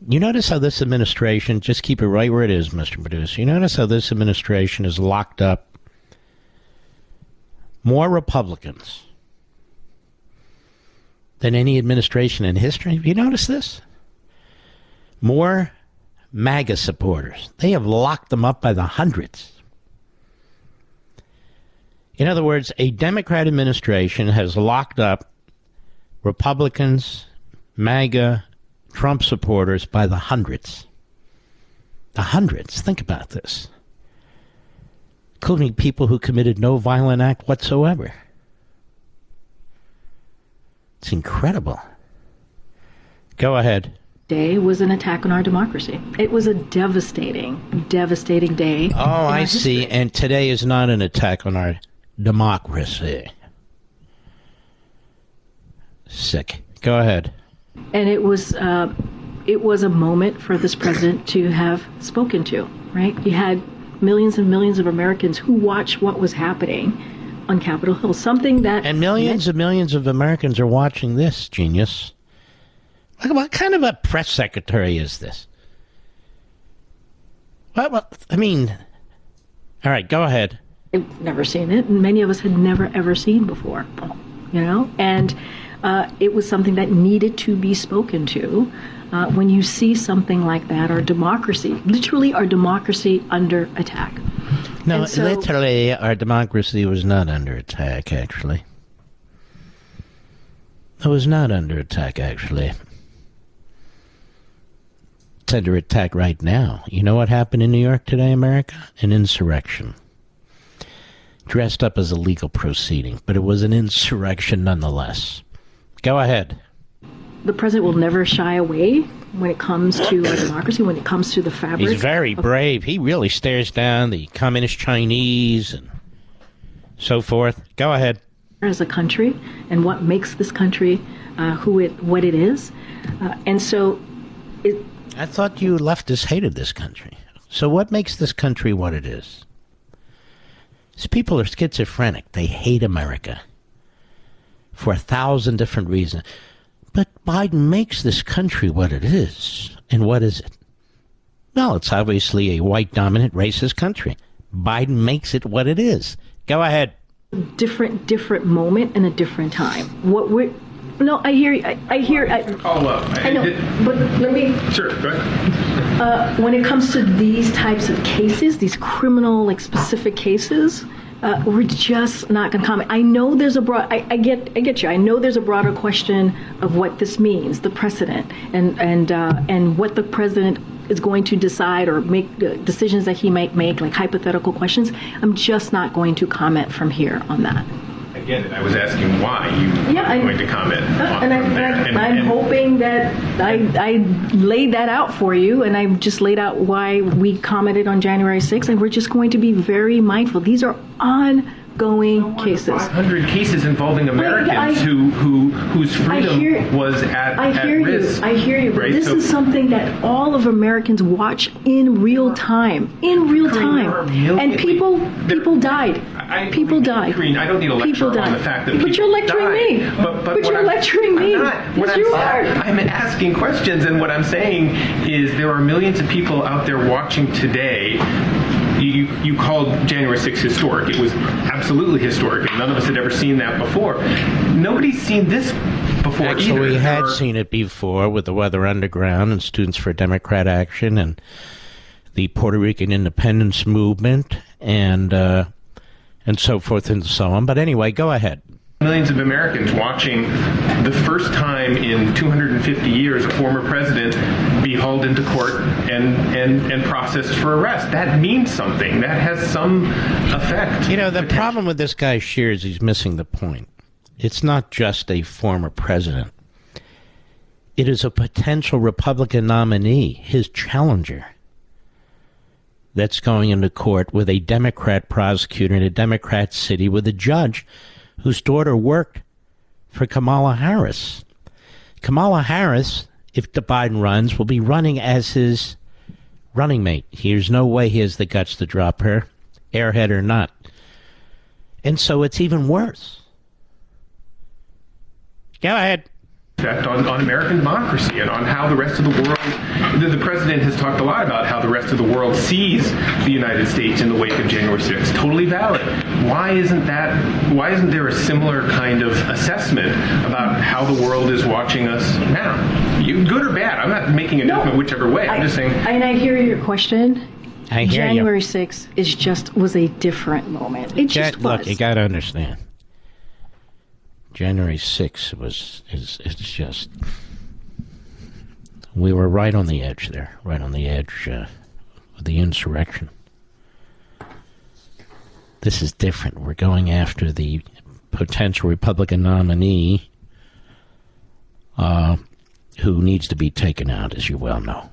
Speaker 2: You notice how this administration, just keep it right where it is, Mr. Producer. You notice how this administration has locked up more Republicans than any administration in history. Have you noticed this? More MAGA supporters. They have locked them up by the hundreds. In other words, a Democrat administration has locked up Republicans, MAGA, Trump supporters by the hundreds. The hundreds. Think about this. Including people who committed no violent act whatsoever. It's incredible. Go ahead.
Speaker 11: Day was an attack on our democracy. It was a devastating, devastating day.
Speaker 2: Oh, I see. And today is not an attack on our democracy. Sick. Go ahead.
Speaker 11: And it was a moment for this president to have spoken to, right? You had millions and millions of Americans who watched what was happening on Capitol Hill, something that... And millions
Speaker 2: of Americans are watching this, genius. What kind of a press secretary is this? Well, I mean... All right, go ahead.
Speaker 11: I've never seen it, and many of us had never, ever seen before, you know? And it was something that needed to be spoken to. When you see something like that, our democracy, literally our democracy under attack.
Speaker 2: No, literally our democracy was not under attack, actually. It was not under attack, actually. It's under attack right now. You know what happened in New York today, America? An insurrection. Dressed up as a legal proceeding, but it was an insurrection nonetheless. Go ahead.
Speaker 11: the president will never shy away when it comes to a democracy, when it comes to the fabric.
Speaker 2: He's very brave. He really stares down the communist Chinese and so forth. Go ahead.
Speaker 11: As a country, and what makes this country what it is. And so
Speaker 2: I thought you leftists hated this country. So what makes this country what it is? These people are schizophrenic. They hate America for 1,000 different reasons. But Biden makes this country what it is. And what is it? Well, it's obviously a white dominant racist country. Biden makes it what it is. Go ahead.
Speaker 11: Different moment and a different time. I hear. I know, but let me.
Speaker 12: Sure, go ahead.
Speaker 11: When it comes to these types of cases, these criminal, specific cases, we're just not going to comment. I know there's a broad. I get you. I know there's a broader question of what this means, the precedent, and what the president is going to decide or make decisions that he might make, like hypothetical questions. I'm just not going to comment from here on that.
Speaker 12: Again, I was asking why you were going to comment on that.
Speaker 11: I'm hoping that I laid that out for you, and I've just laid out why we commented on January 6th, and we're just going to be very mindful. These are ongoing cases.
Speaker 12: 500 cases involving Americans whose freedom was at risk.
Speaker 11: I hear you.
Speaker 12: Right?
Speaker 11: This is something that all of Americans watch in real time. And people died. People died.
Speaker 12: I don't need a lecture on the fact that
Speaker 11: but you're lecturing me.
Speaker 12: But
Speaker 11: you're lecturing me.
Speaker 12: Yes, you are. I'm asking questions, and what I'm saying is there are millions of people out there watching today. You called January 6th historic. It was absolutely historic. None of us had ever seen that before. Nobody's seen this before
Speaker 2: Actually,
Speaker 12: either.
Speaker 2: we had seen it before with the Weather Underground and Students for Democrat Action and the Puerto Rican independence movement and so forth and so on. But anyway, go ahead.
Speaker 12: Millions of Americans watching the first time in 250 years a former president be hauled into court and processed for arrest. That means something. That has some effect.
Speaker 2: You know, the problem with this guy Scheer is he's missing the point. It's not just a former president. It is a potential Republican nominee, his challenger, that's going into court with a Democrat prosecutor in a Democrat city with a judge whose daughter worked for Kamala Harris. Kamala Harris, if the Biden runs, will be running as his running mate. There's no way he has the guts to drop her, airhead or not. And so it's even worse. Go ahead.
Speaker 12: On American democracy and on how the rest of the world, the president has talked a lot about how the rest of the world sees the United States in the wake of January 6th. Totally valid. Why isn't there a similar kind of assessment about how the world is watching us now? Good or bad? I'm not making a judgment whichever way. I'm just saying.
Speaker 11: And I hear your question.
Speaker 2: I hear
Speaker 11: January
Speaker 2: you.
Speaker 11: 6th was a different moment. It just was.
Speaker 2: Look, you got to understand. January 6th it's just, we were right on the edge there, right on the edge of the insurrection. This is different. We're going after the potential Republican nominee who needs to be taken out, as you well know.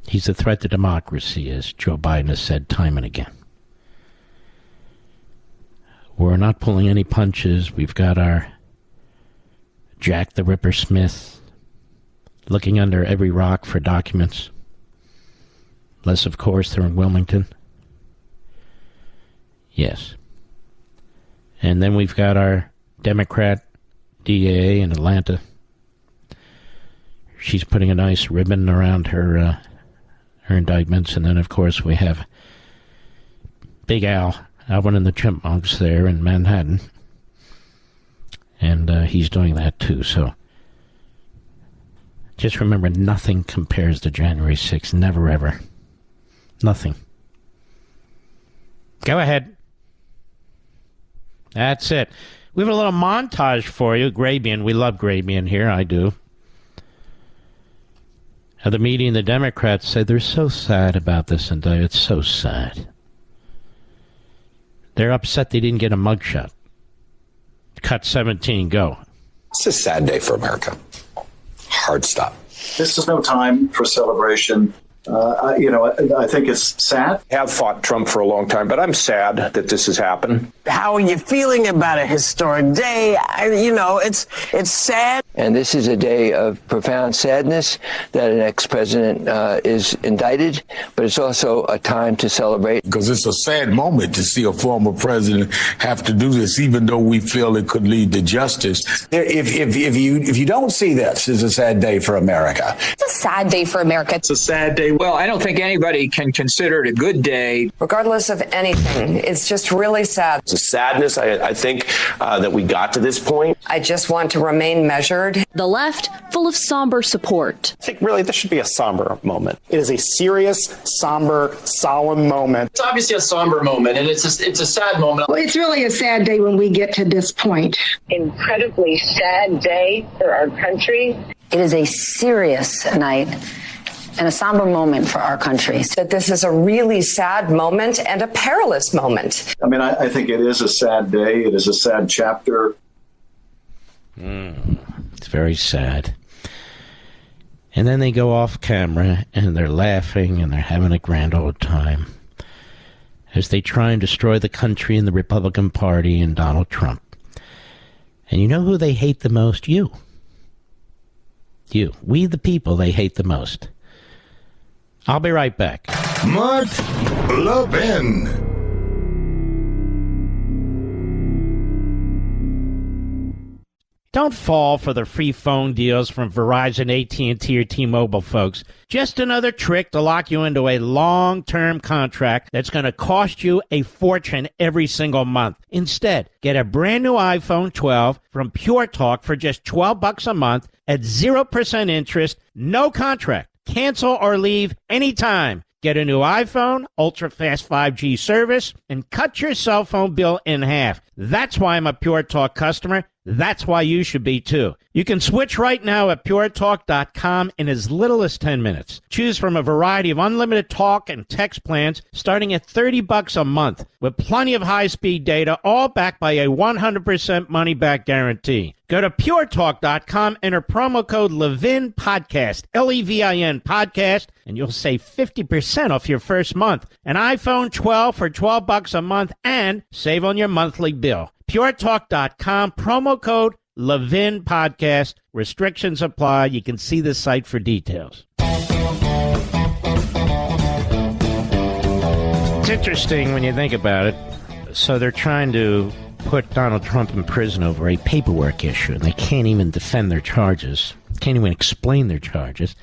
Speaker 2: He's a threat to democracy, as Joe Biden has said time and again. We're not pulling any punches. We've got our Jack the Ripper Smith looking under every rock for documents. Unless, of course, they're in Wilmington. Yes. And then we've got our Democrat DA in Atlanta. She's putting a nice ribbon around her indictments. And then, of course, we have Big Al, Alvin and the Chipmunks there in Manhattan. And he's doing that too. So just remember, nothing compares to January 6th. Never, ever. Nothing. Go ahead. That's it. We have a little montage for you. Grabian. We love Grabian here. I do. At the meeting, the Democrats said they're so sad about this indictment. It's so sad. They're upset they didn't get a mugshot. Cut 17, go.
Speaker 13: It's a sad day for America. hard stop.
Speaker 14: This is no time for celebration. I think it's sad.
Speaker 15: I have fought Trump for a long time, but I'm sad that this has happened.
Speaker 16: How are you feeling about a historic day? It's sad.
Speaker 17: And this is a day of profound sadness that an ex-president is indicted, but it's also a time to celebrate.
Speaker 1: Because it's a sad moment to see a former president have to do this, even though we feel it could lead to justice.
Speaker 13: If you don't see this as a sad day for America.
Speaker 18: It's a sad day for America.
Speaker 19: It's a sad day. Well, I don't think anybody can consider it a good day.
Speaker 20: Regardless of anything, it's just really sad.
Speaker 21: It's a sadness, I think, that we got to this point.
Speaker 20: I just want to remain measured.
Speaker 22: The left, full of somber support.
Speaker 23: I think really this should be a somber moment. It is a serious, somber, solemn moment.
Speaker 24: It's obviously a somber moment, and it's a sad moment.
Speaker 25: Well, it's really a sad day when we get to this point.
Speaker 26: Incredibly sad day for our country.
Speaker 27: It is a serious night and a somber moment for our country.
Speaker 20: That this is a really sad moment and a perilous moment.
Speaker 14: I mean, I think it is a sad day. It is a sad chapter.
Speaker 2: It's very sad. And then they go off camera and they're laughing and they're having a grand old time as they try and destroy the country and the Republican Party and Donald Trump. And you know who they hate the most? You. You. We the people they hate the most. I'll be right back.
Speaker 1: Mark Levin.
Speaker 2: Don't fall for the free phone deals from Verizon, AT&T, or T-Mobile, folks. Just another trick to lock you into a long-term contract that's going to cost you a fortune every single month. Instead, get a brand new iPhone 12 from Pure Talk for just $12 a month at 0% interest, no contract. Cancel or leave anytime. Get a new iPhone, ultra-fast 5G service, and cut your cell phone bill in half. That's why I'm a Pure Talk customer. That's why you should be, too. You can switch right now at puretalk.com in as little as 10 minutes. Choose from a variety of unlimited talk and text plans starting at $30 a month with plenty of high-speed data, all backed by a 100% money-back guarantee. Go to puretalk.com, enter promo code Levin Podcast, Levin Podcast, and you'll save 50% off your first month. An iPhone 12 for $12 a month and save on your monthly bill. puretalk.com, promo code Levin Podcast. Restrictions apply. You can see the site for details. It's interesting when you think about it. So they're trying to put Donald Trump in prison over a paperwork issue, and they can't even defend their charges, can't even explain their charges.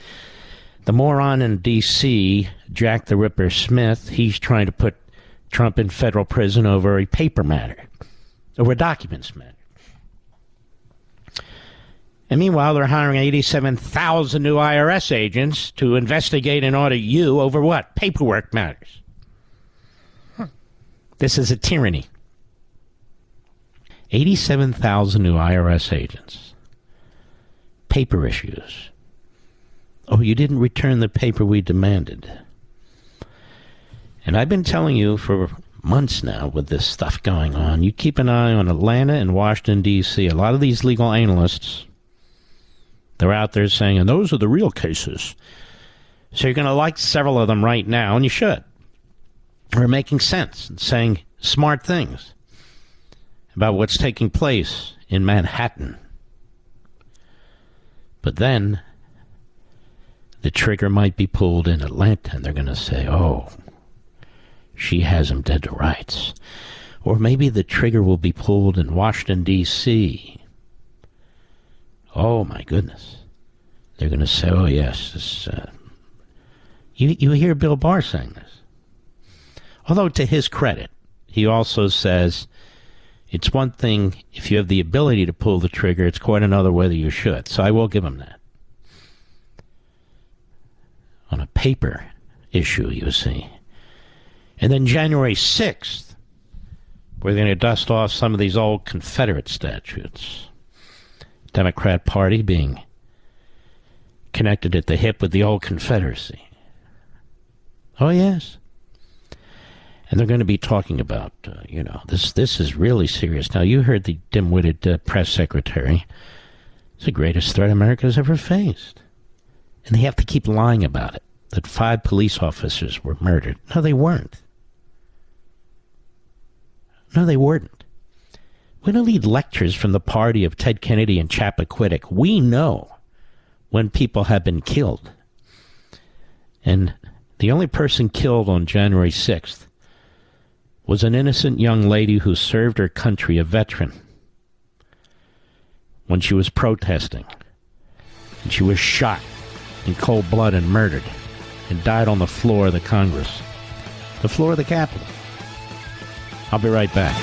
Speaker 2: The moron in D.C., Jack the Ripper Smith, he's trying to put Trump in federal prison over a paper matter, over a documents matter. And meanwhile, they're hiring 87,000 new IRS agents to investigate and audit you over what? Paperwork matters. This is a tyranny. 87,000 new IRS agents. Paper issues. Oh, you didn't return the paper we demanded. And I've been telling you for months now with this stuff going on, you keep an eye on Atlanta and Washington, D.C. A lot of these legal analysts, they're out there saying, and those are the real cases. So you're going to like several of them right now, and you should. They're making sense and saying smart things about what's taking place in Manhattan. But then the trigger might be pulled in Atlanta, and they're going to say, oh, she has him dead to rights. Or maybe the trigger will be pulled in Washington, D.C. Oh, my goodness. They're going to say, oh, yes. This, you hear Bill Barr saying this. Although, to his credit, he also says, it's one thing if you have the ability to pull the trigger, it's quite another whether you should. So I will give him that. On a paper issue, you see. And then January 6th, we're going to dust off some of these old Confederate statutes. Democrat Party being connected at the hip with the old Confederacy. Oh, yes. And they're going to be talking about, this is really serious. Now, you heard the dim-witted press secretary It's the greatest threat America's ever faced. And they have to keep lying about it, that 5 police officers were murdered. No, they weren't. No, they weren't. We don't need lectures from the party of Ted Kennedy and Chappaquiddick. We know when people have been killed. And the only person killed on January 6th was an innocent young lady who served her country, a veteran, when she was protesting. And she was shot in cold blood and murdered and died on the floor of the Congress, the floor of the Capitol. I'll be right back.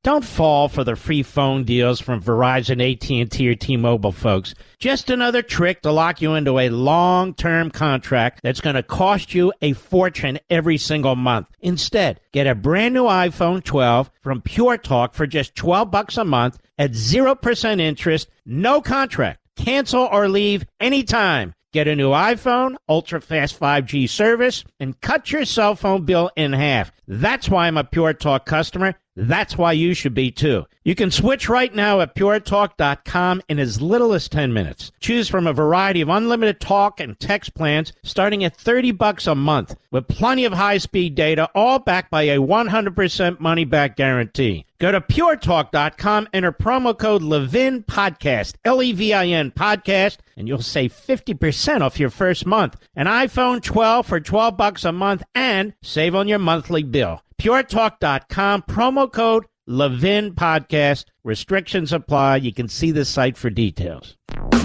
Speaker 2: Don't fall for the free phone deals from Verizon, AT&T, or T-Mobile, folks. Just another trick to lock you into a long-term contract that's going to cost you a fortune every single month. Instead, get a brand new iPhone 12 from Pure Talk for just $12 a month at 0% interest, no contract. Cancel or leave anytime. Get a new iPhone, ultra-fast 5G service, and cut your cell phone bill in half. That's why I'm a Pure Talk customer. That's why you should be, too. You can switch right now at puretalk.com in as little as 10 minutes. Choose from a variety of unlimited talk and text plans starting at $30 a month with plenty of high-speed data, all backed by a 100% money-back guarantee. Go to puretalk.com, enter promo code Levin Podcast, Levin Podcast, and you'll save 50% off your first month. An iPhone 12 for $12 a month and save on your monthly bill. puretalk.com, promo code Levin Podcast. Restrictions apply. You can see the site for details.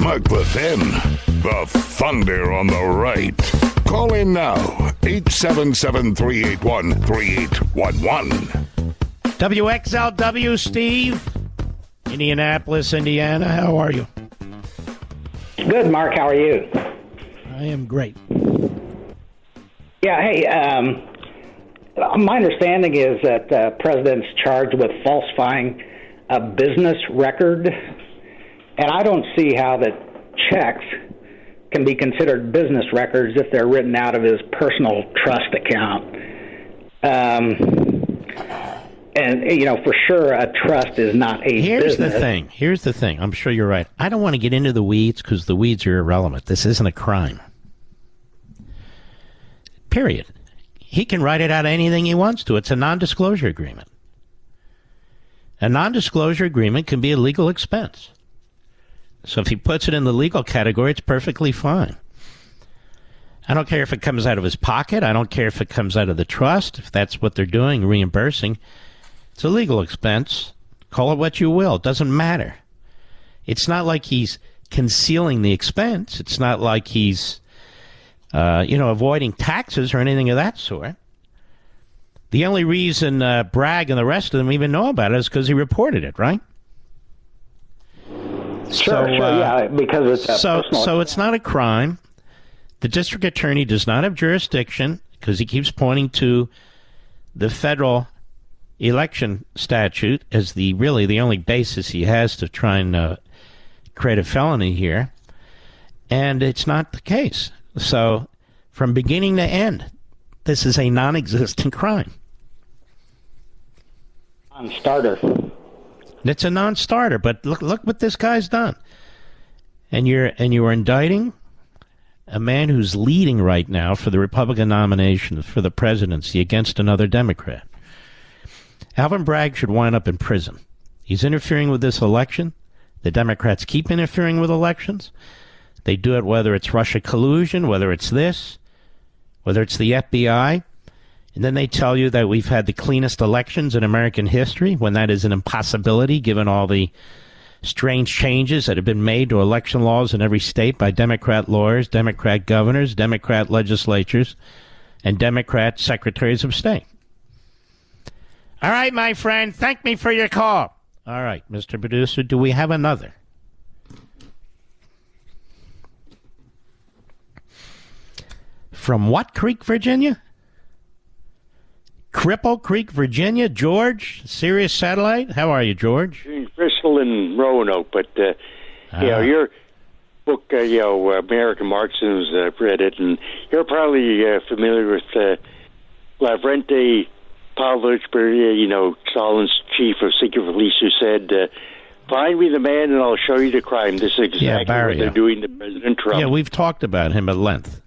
Speaker 1: Mark Levin, the thunder on the right. Call in now, 877-381-3811.
Speaker 2: WXLW, Steve, Indianapolis, Indiana. How are you?
Speaker 3: Good, Mark. How are you?
Speaker 2: I am great.
Speaker 3: Yeah, hey, my understanding is that the president's charged with falsifying a business record, and I don't see how the checks can be considered business records if they're written out of his personal trust account. And, you know, for sure, a trust is not a business.
Speaker 2: Here's the thing. I'm sure you're right. I don't want to get into the weeds because the weeds are irrelevant. This isn't a crime. Period. He can write it out anything he wants to. It's a non-disclosure agreement. A non-disclosure agreement can be a legal expense. So if he puts it in the legal category, it's perfectly fine. I don't care if it comes out of his pocket. I don't care if it comes out of the trust. If that's what they're doing, reimbursing. It's a legal expense. Call it what you will. It doesn't matter. It's not like he's concealing the expense. It's not like he's, avoiding taxes or anything of that sort. The only reason Bragg and the rest of them even know about it is because he reported it, right?
Speaker 3: Sure, yeah, because it's personal.
Speaker 2: So it's not a crime. The district attorney does not have jurisdiction because he keeps pointing to the federal election statute as the only basis he has to try and create a felony here. And it's not the case. So from beginning to end, this is a non-existent crime.
Speaker 3: Non-starter.
Speaker 2: It's a non-starter, but look what this guy's done. And you're indicting a man who's leading right now for the Republican nomination for the presidency against another Democrat. Alvin Bragg should wind up in prison. He's interfering with this election. The Democrats keep interfering with elections. They do it whether it's Russia collusion, whether it's this, whether it's the FBI. And then they tell you that we've had the cleanest elections in American history, when that is an impossibility given all the strange changes that have been made to election laws in every state by Democrat lawyers, Democrat governors, Democrat legislatures, and Democrat secretaries of state. All right, my friend, thank me for your call. All right, Mr. Producer, do we have another? From what Creek, Virginia? Cripple Creek, Virginia. George, Sirius Satellite. How are you, George?
Speaker 4: Bristol and Roanoke, but your book, American Marxians, I've read it, and you're probably familiar with Lavrenti Pavlovich, Stalin's chief of secret police, who said Find me the man, and I'll show you the crime. This is exactly what they're doing to President Trump.
Speaker 2: Yeah, we've talked about him at length.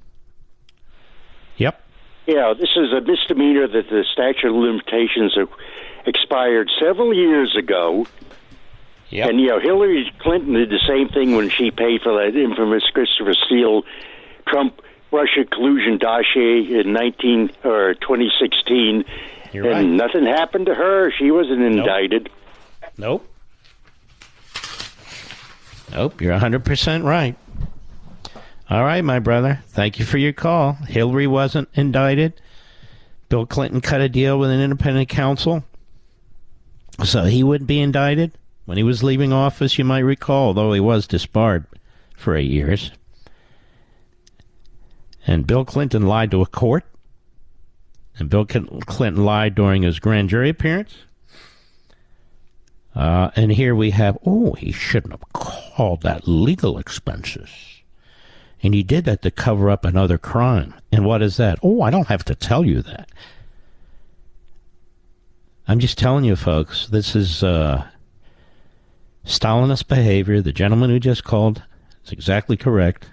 Speaker 2: Yep.
Speaker 4: Yeah, this is a misdemeanor that the statute of limitations expired several years ago.
Speaker 2: Yep.
Speaker 4: And, Hillary Clinton did the same thing when she paid for that infamous Christopher Steele Trump-Russia collusion dossier in 2016.
Speaker 2: You're right.
Speaker 4: And nothing happened to her. She wasn't indicted.
Speaker 2: Nope. Nope, you're 100% right. All right, my brother. Thank you for your call. Hillary wasn't indicted. Bill Clinton cut a deal with an independent counsel, so he wouldn't be indicted. When he was leaving office, you might recall, though he was disbarred for 8 years. And Bill Clinton lied to a court. And Bill Clinton lied during his grand jury appearance. And here we have, he shouldn't have called that legal expenses. And he did that to cover up another crime. And what is that? I don't have to tell you that. I'm just telling you, folks, this is Stalinist behavior. The gentleman who just called is exactly correct.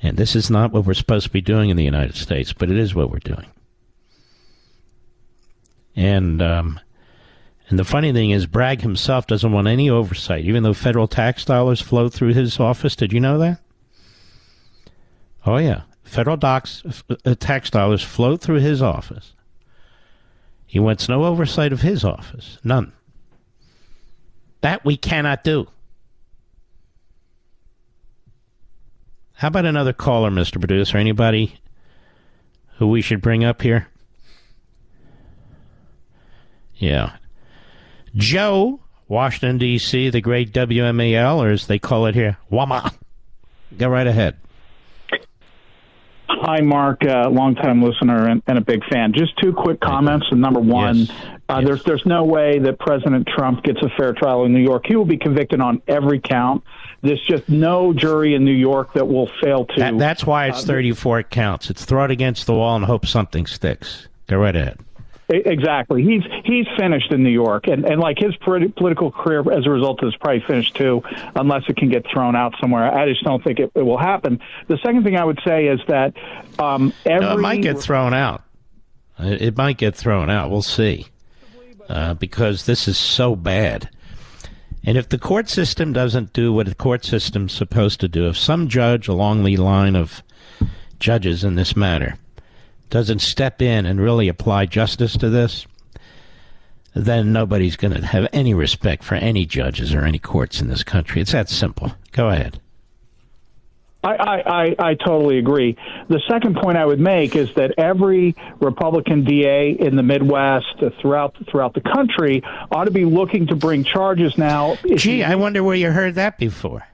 Speaker 2: And this is not what we're supposed to be doing in the United States, but it is what we're doing. And the funny thing is, Bragg himself doesn't want any oversight, even though federal tax dollars flow through his office. Did you know that? Oh, yeah. Federal tax dollars flow through his office. He wants no oversight of his office. None. That we cannot do. How about another caller, Mr. Producer? Anybody who we should bring up here? Yeah. Joe, Washington, D.C., the great WMAL, or as they call it here, WAMA. Go right ahead.
Speaker 5: Hi, Mark, longtime listener and a big fan. Just two quick comments. And number one, there's no way that President Trump gets a fair trial in New York. He will be convicted on every count. There's just no jury in New York that will fail to.
Speaker 2: That's why it's 34 counts. It's throw it against the wall and hope something sticks. Go right ahead.
Speaker 5: Exactly. He's finished in New York, and like his political career as a result of this probably finished too, unless it can get thrown out somewhere. I just don't think it will happen. The second thing I would say is that
Speaker 2: it might get thrown out. It might get thrown out. We'll see, because this is so bad. And if the court system doesn't do what the court system's supposed to do, if some judge along the line of judges in this matter doesn't step in and really apply justice to this, then nobody's going to have any respect for any judges or any courts in this country. It's that simple. Go ahead.
Speaker 5: I totally agree. The second point I would make is that every Republican DA in the Midwest, throughout the country, ought to be looking to bring charges now.
Speaker 2: Gee, I wonder where you heard that before.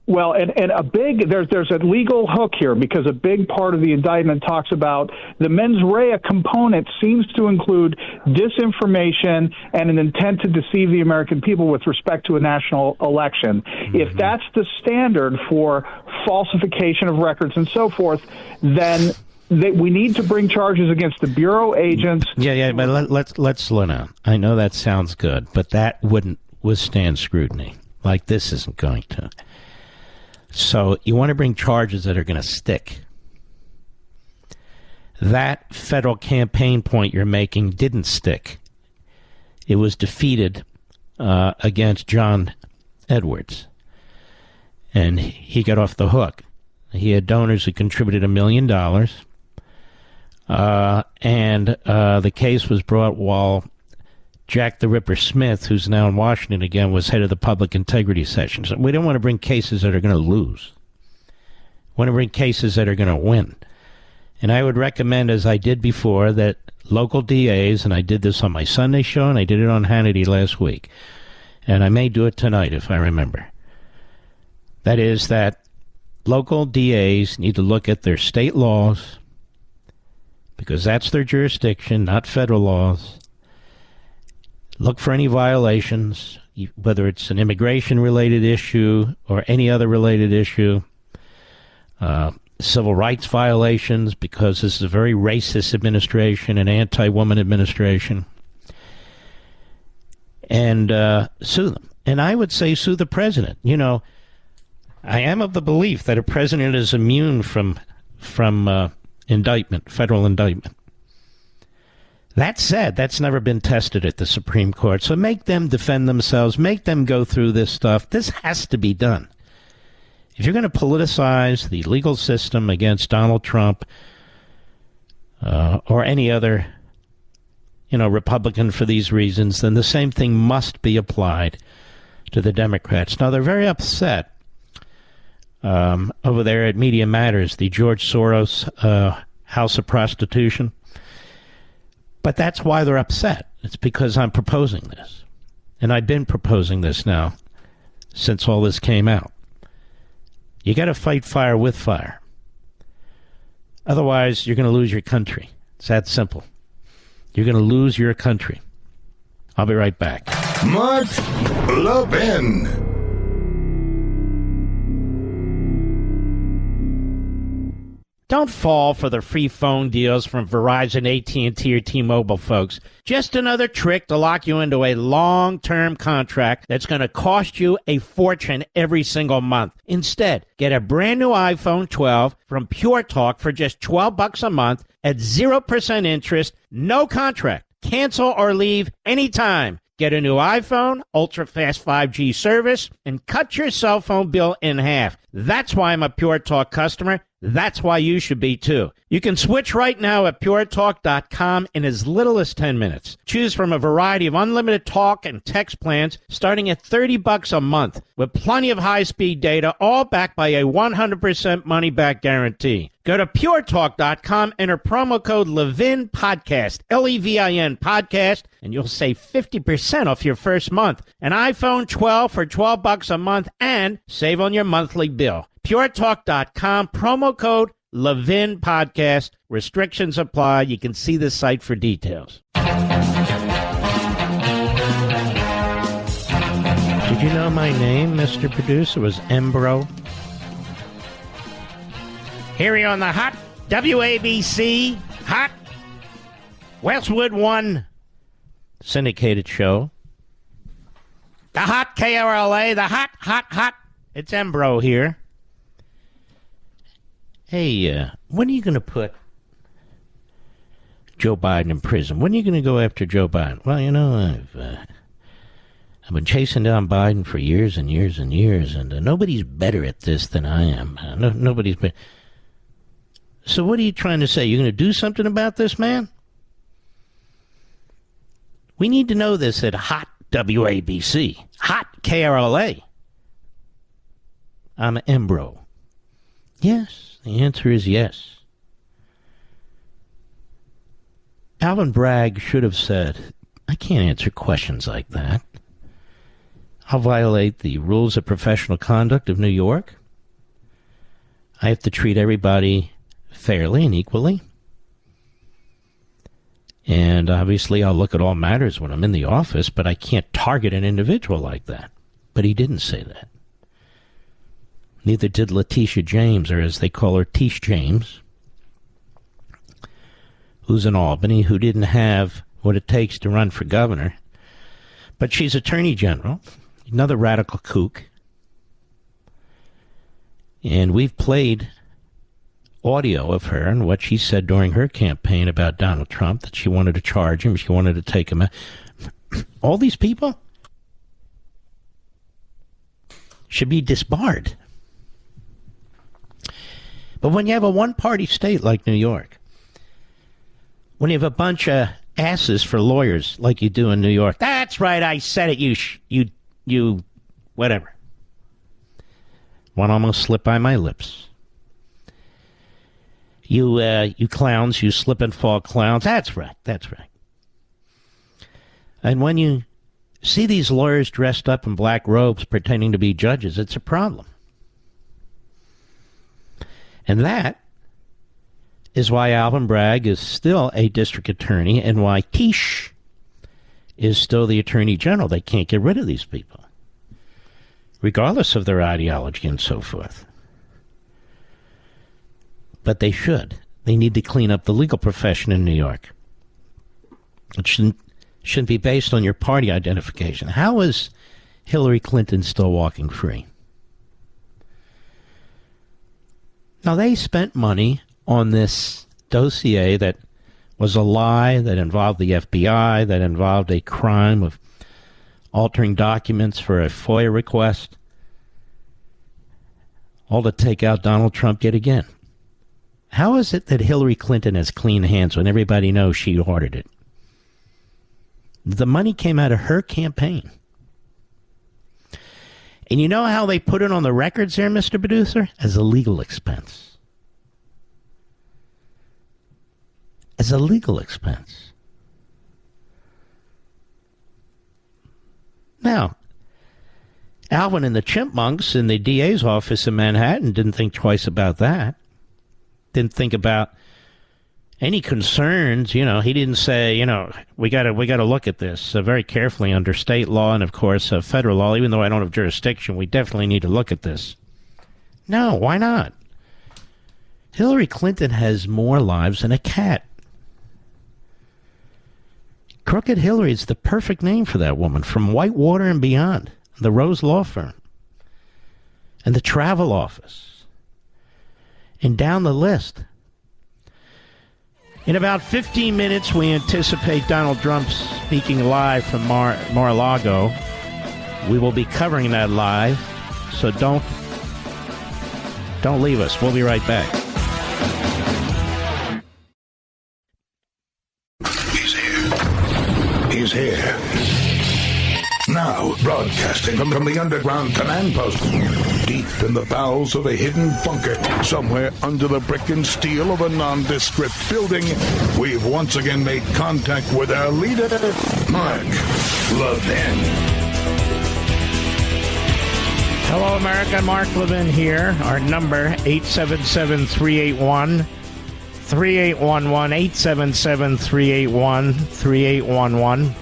Speaker 5: Well, and there's a legal hook here, because a big part of the indictment talks about the mens rea component seems to include disinformation and an intent to deceive the American people with respect to a national election. Mm-hmm. If that's the standard for falsification of records and so forth, then we need to bring charges against the Bureau agents.
Speaker 2: Yeah, but let's slow down. I know that sounds good, but that wouldn't withstand scrutiny. Like this isn't going to. So you want to bring charges that are going to stick. That federal campaign point you're making didn't stick. It was defeated against John Edwards. And he got off the hook. He had donors who contributed $1 million. And the case was brought while Jack the Ripper Smith, who's now in Washington again, was head of the Public Integrity Section. So we don't want to bring cases that are going to lose. We want to bring cases that are going to win. And I would recommend, as I did before, that local DAs, and I did this on my Sunday show, and I did it on Hannity last week, and I may do it tonight if I remember. That is that local DAs need to look at their state laws, because that's their jurisdiction, not federal laws. Look for any violations, whether it's an immigration-related issue or any other related issue, civil rights violations, because this is a very racist administration, an anti-woman administration. and sue them. And I would say sue the president. You know, I am of the belief that a president is immune from indictment, federal indictment. That said, that's never been tested at the Supreme Court. So make them defend themselves. Make them go through this stuff. This has to be done. If you're going to politicize the legal system against Donald Trump or any other, Republican for these reasons, then the same thing must be applied to the Democrats. Now, they're very upset over there at Media Matters, the George Soros House of Prostitution. But that's why they're upset. It's because I'm proposing this. And I've been proposing this now since all this came out. You got to fight fire with fire. Otherwise, you're going to lose your country. It's that simple. You're going to lose your country. I'll be right back.
Speaker 1: Mark Levin.
Speaker 2: Don't fall for the free phone deals from Verizon, AT&T, or T-Mobile, folks. Just another trick to lock you into a long-term contract that's going to cost you a fortune every single month. Instead, get a brand new iPhone 12 from Pure Talk for just $12 a month at 0% interest, no contract. Cancel or leave anytime. Get a new iPhone, ultra-fast 5G service, and cut your cell phone bill in half. That's why I'm a Pure Talk customer. That's why you should be, too. You can switch right now at puretalk.com in as little as 10 minutes. Choose from a variety of unlimited talk and text plans starting at $30 a month with plenty of high-speed data, all backed by a 100% money-back guarantee. Go to puretalk.com, enter promo code Levin Podcast, Levin Podcast, and you'll save 50% off your first month. An iPhone 12 for $12 a month and save on your monthly bill. puretalk.com, promo code Levin Podcast. Restrictions apply. You can see the site for details. Did you know my name, Mr. Producer, was Embro? Here on the hot WABC, hot Westwood One syndicated show. The hot KRLA, the hot. It's Embro here. Hey, when are you going to put Joe Biden in prison? When are you going to go after Joe Biden? Well, I've been chasing down Biden for years and years and years, and nobody's better at this than I am. Nobody's better. So what are you trying to say? You're going to do something about this, man? We need to know this at hot WABC, hot KRLA. I'm Embro. Yes, the answer is yes. Alvin Bragg should have said, I can't answer questions like that. I'll violate the rules of professional conduct of New York. I have to treat everybody fairly and equally. And obviously I'll look at all matters when I'm in the office, but I can't target an individual like that. But he didn't say that. Neither did Letitia James, or as they call her, Tish James, who's in Albany, who didn't have what it takes to run for governor. But she's Attorney General, another radical kook. And we've played audio of her and what she said during her campaign about Donald Trump, that she wanted to charge him, she wanted to take him out. All these people should be disbarred. But when you have a one-party state like New York, when you have a bunch of asses for lawyers like you do in New York, that's right, I said it, you, whatever. One almost slipped by my lips. You clowns, you slip and fall clowns. That's right. And when you see these lawyers dressed up in black robes pretending to be judges, it's a problem. And that is why Alvin Bragg is still a district attorney and why Tish is still the attorney general. They can't get rid of these people, regardless of their ideology and so forth. But they should. They need to clean up the legal profession in New York. It Shouldn't be based on your party identification. How is Hillary Clinton still walking free? Now, they spent money on this dossier that was a lie, that involved the FBI, that involved a crime of altering documents for a FOIA request, all to take out Donald Trump yet again. How is it that Hillary Clinton has clean hands when everybody knows she ordered it? The money came out of her campaign. And you know how they put it on the records there, Mr. Producer? As a legal expense. As a legal expense. Now, Alvin and the Chipmunks in the DA's office in Manhattan didn't think twice about that. Didn't think about any concerns. You know, he didn't say, we got to look at this very carefully under state law and, of course, federal law. Even though I don't have jurisdiction, we definitely need to look at this. No, why not? Hillary Clinton has more lives than a cat. Crooked Hillary is the perfect name for that woman, from Whitewater and beyond, the Rose Law Firm, and the Travel Office, and down the list. In about 15 minutes, we anticipate Donald Trump speaking live from Mar-a-Lago. We will be covering that live, so don't leave us. We'll be right back.
Speaker 1: He's here. Now, broadcasting from the underground command post, deep in the bowels of a hidden bunker, somewhere under the brick and steel of a nondescript building, we've once again made contact with our leader, Mark Levin.
Speaker 2: Hello, America. Mark Levin here. Our number, 877-381-3811, 877-381-3811.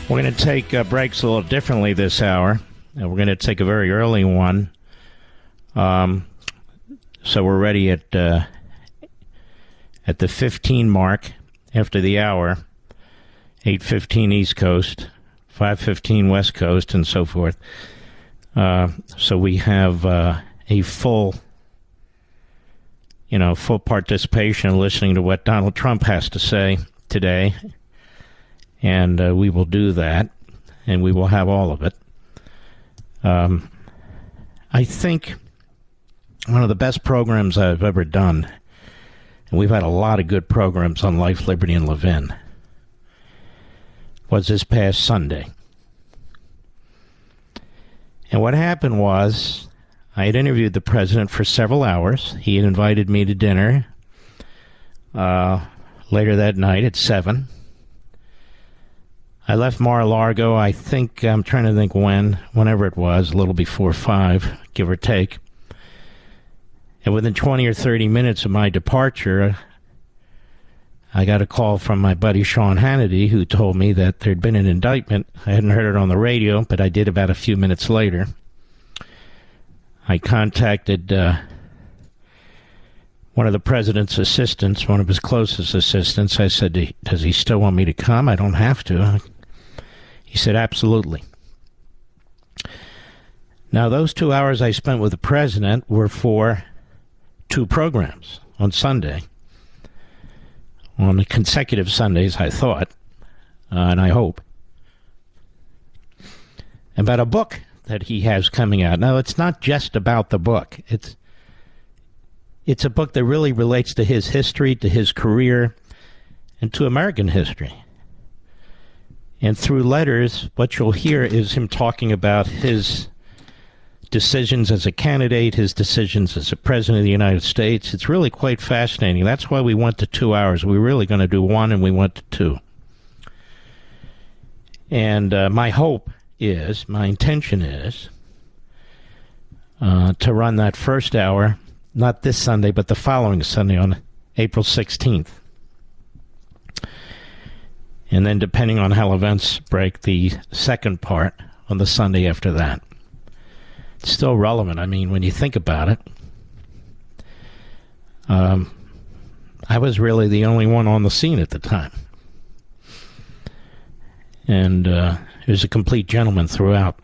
Speaker 2: We're going to take breaks a little differently this hour. And we're going to take a very early one. So we're ready at the 15 mark after the hour, 8:15 East Coast, 5:15 West Coast, and so forth. So we have a full participation listening to what Donald Trump has to say today. And we will do that, and we will have all of it. I think one of the best programs I've ever done, and we've had a lot of good programs on Life, Liberty, and Levin, was this past Sunday. And what happened was, I had interviewed the president for several hours. He had invited me to dinner later that night at 7. I left Mar-a-Lago, I'm trying to think whenever it was, a little before 5, give or take. And within 20 or 30 minutes of my departure, I got a call from my buddy Sean Hannity, who told me that there'd been an indictment. I hadn't heard it on the radio, but I did about a few minutes later. I contacted one of the president's assistants, one of his closest assistants. I said, does he still want me to come? I don't have to. He said, absolutely. Now, those 2 hours I spent with the president were for 2 programs on Sunday, on consecutive Sundays, I thought, and I hope, about a book that he has coming out. Now, it's not just about the book. It's a book that really relates to his history, to his career, and to American history. And through letters, what you'll hear is him talking about his decisions as a candidate, his decisions as a president of the United States. It's really quite fascinating. That's why we went to 2 hours. We were really going to do 1, and we went to 2. And my intention is to run that first hour, not this Sunday, but the following Sunday on April 16th. And then, depending on how events break, the second part on the Sunday after that. It's still relevant. I mean, when you think about it, I was really the only one on the scene at the time. And he was a complete gentleman throughout.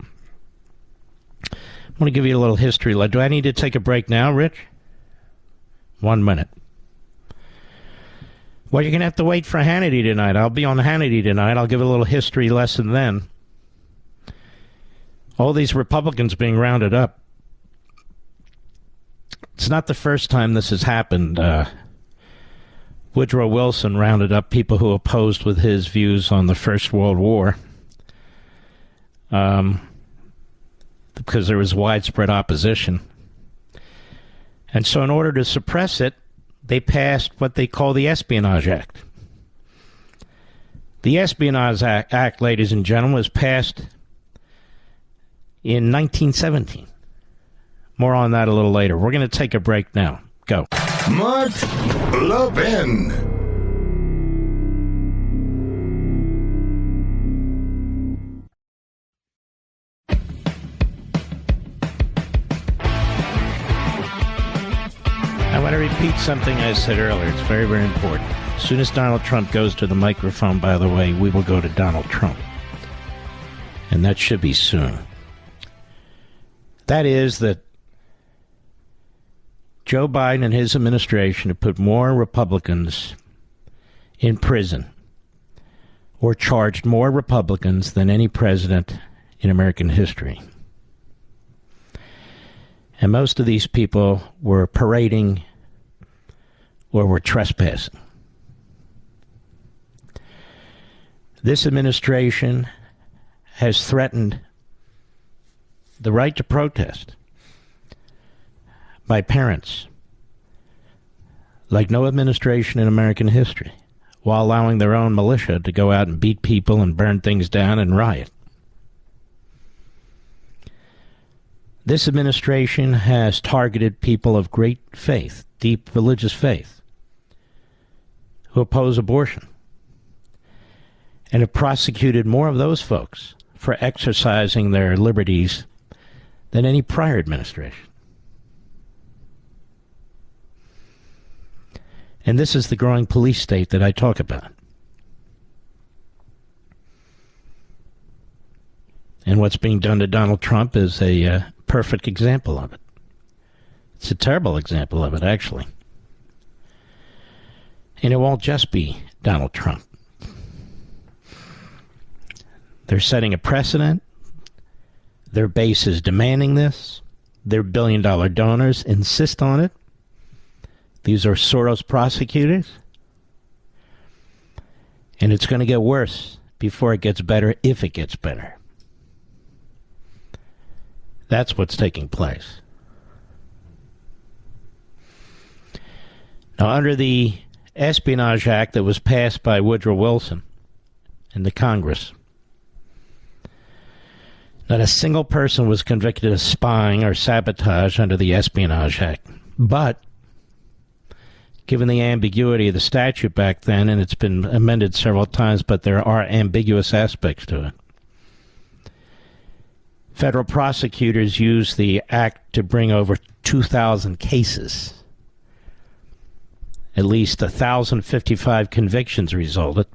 Speaker 2: I want to give you a little history. Do I need to take a break now, Rich? 1 minute. Well, you're going to have to wait for Hannity tonight. I'll be on Hannity tonight. I'll give a little history lesson then. All these Republicans being rounded up. It's not the first time this has happened. Woodrow Wilson rounded up people who opposed with his views on the First World War. Because there was widespread opposition. And so in order to suppress it, they passed what they call the Espionage Act. The Espionage Act, ladies and gentlemen, was passed in 1917. More on that a little later. We're going to take a break now. Go.
Speaker 1: Mark Levin.
Speaker 2: I want to repeat something I said earlier. It's very, very important. As soon as Donald Trump goes to the microphone, by the way, we will go to Donald Trump. And that should be soon. That is that Joe Biden and his administration have put more Republicans in prison or charged more Republicans than any president in American history. And most of these people were parading or were trespassing. This administration has threatened the right to protest by parents like no administration in American history, while allowing their own militia to go out and beat people and burn things down and riot. This administration has targeted people of great faith, deep religious faith, who oppose abortion, and have prosecuted more of those folks for exercising their liberties than any prior administration. And this is the growing police state that I talk about. And what's being done to Donald Trump is a perfect example of it. It's a terrible example of it, actually. And it won't just be Donald Trump. They're setting a precedent. Their base is demanding this. Their billion-dollar donors insist on it. These are Soros prosecutors. And it's going to get worse before it gets better, if it gets better. That's what's taking place. Now, under the Espionage Act that was passed by Woodrow Wilson in the Congress, not a single person was convicted of spying or sabotage under the Espionage Act. But, given the ambiguity of the statute back then, and it's been amended several times, but there are ambiguous aspects to it, federal prosecutors used the act to bring over 2,000 cases. At least 1,055 convictions resulted.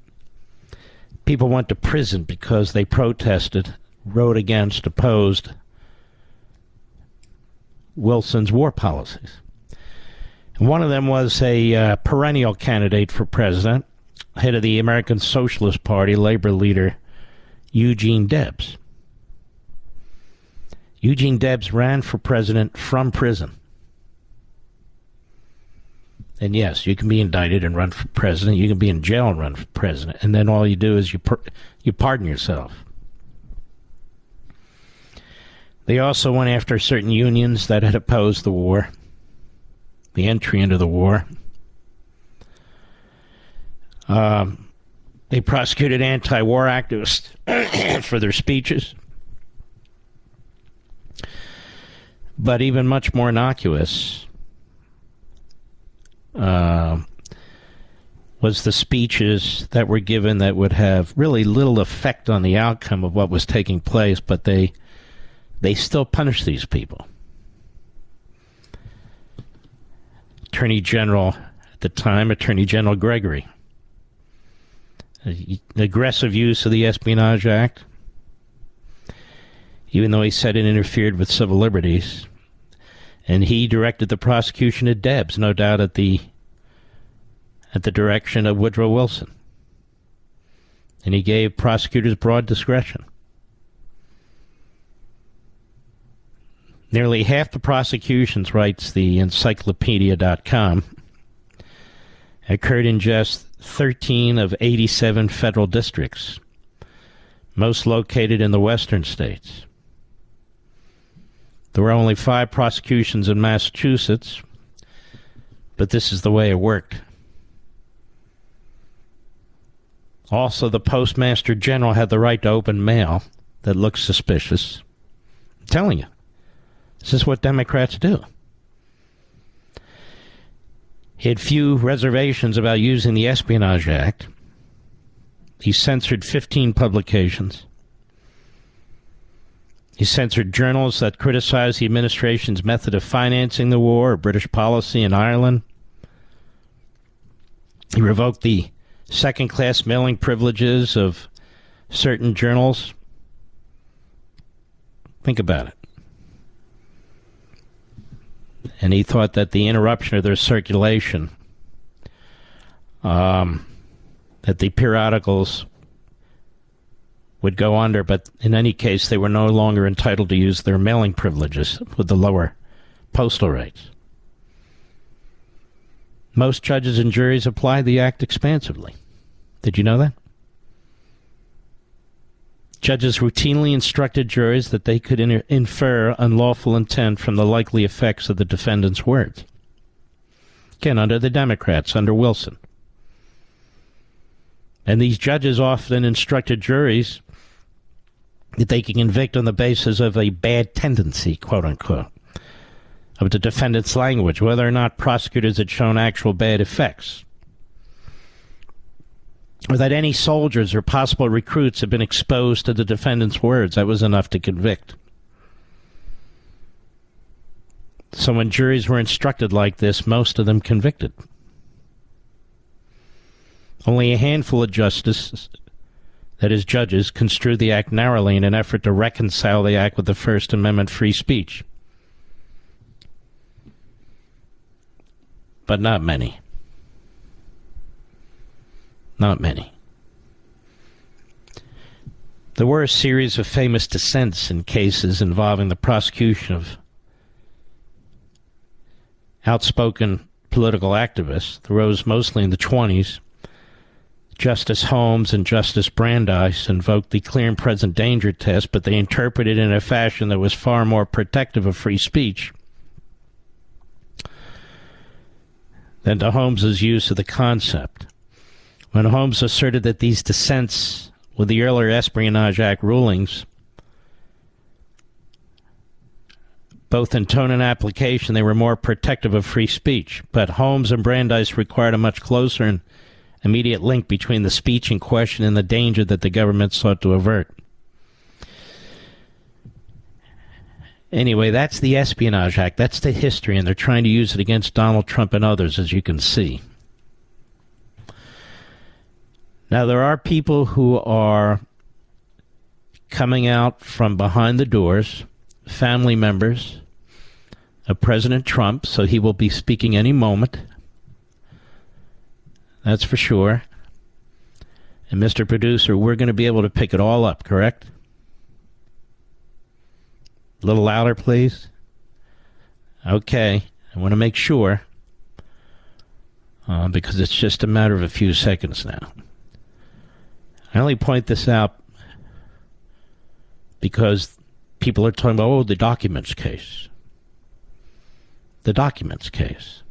Speaker 2: People went to prison because they protested, wrote against, opposed Wilson's war policies. And one of them was a perennial candidate for president, head of the American Socialist Party, labor leader Eugene Debs. Eugene Debs ran for president from prison. And yes, you can be indicted and run for president. You can be in jail and run for president. And then all you do is you pardon yourself. They also went after certain unions that had opposed the war, the entry into the war. They prosecuted anti-war activists for their speeches. But even much more innocuous was the speeches that were given that would have really little effect on the outcome of what was taking place, but they still punish these people. Attorney General at the time, Attorney General Gregory, aggressive use of the Espionage Act, even though he said it interfered with civil liberties. And he directed the prosecution of Debs, no doubt at the direction of Woodrow Wilson. And he gave prosecutors broad discretion. Nearly half the prosecutions, writes the encyclopedia.com, occurred in just 13 of 87 federal districts, most located in the western states. There were only 5 prosecutions in Massachusetts, but this is the way it worked. Also, the Postmaster General had the right to open mail that looked suspicious. I'm telling you, this is what Democrats do. He had few reservations about using the Espionage Act. He censored 15 publications. He censored journals that criticized the administration's method of financing the war or British policy in Ireland. He revoked the second-class mailing privileges of certain journals. Think about it. And he thought that the interruption of their circulation, that the periodicals would go under, but in any case, they were no longer entitled to use their mailing privileges with the lower postal rates. Most judges and juries applied the act expansively. Did you know that? Judges routinely instructed juries that they could infer unlawful intent from the likely effects of the defendant's words. Again, under the Democrats, under Wilson. And these judges often instructed juries that they can convict on the basis of a bad tendency, quote-unquote, of the defendant's language, whether or not prosecutors had shown actual bad effects, or that any soldiers or possible recruits had been exposed to the defendant's words. That was enough to convict. So when juries were instructed like this, most of them convicted. Only a handful of justices, that is judges, construed the act narrowly in an effort to reconcile the act with the First Amendment free speech. But not many. Not many. There were a series of famous dissents in cases involving the prosecution of outspoken political activists. They rose mostly in the 1920s. Justice Holmes and Justice Brandeis invoked the clear and present danger test, but they interpreted it in a fashion that was far more protective of free speech than to Holmes's use of the concept. When Holmes asserted that these dissents with the earlier Espionage Act rulings, both in tone and application, they were more protective of free speech. But Holmes and Brandeis required a much closer and immediate link between the speech in question and the danger that the government sought to avert. Anyway, that's the Espionage Act. That's the history, and they're trying to use it against Donald Trump and others, as you can see. Now, there are people who are coming out from behind the doors, family members of President Trump, so he will be speaking any moment. That's for sure. And Mr. Producer, we're going to be able to pick it all up, correct? A little louder, please. Okay. I want to make sure, because it's just a matter of a few seconds now. I only point this out because people are talking about, the documents case. The documents case.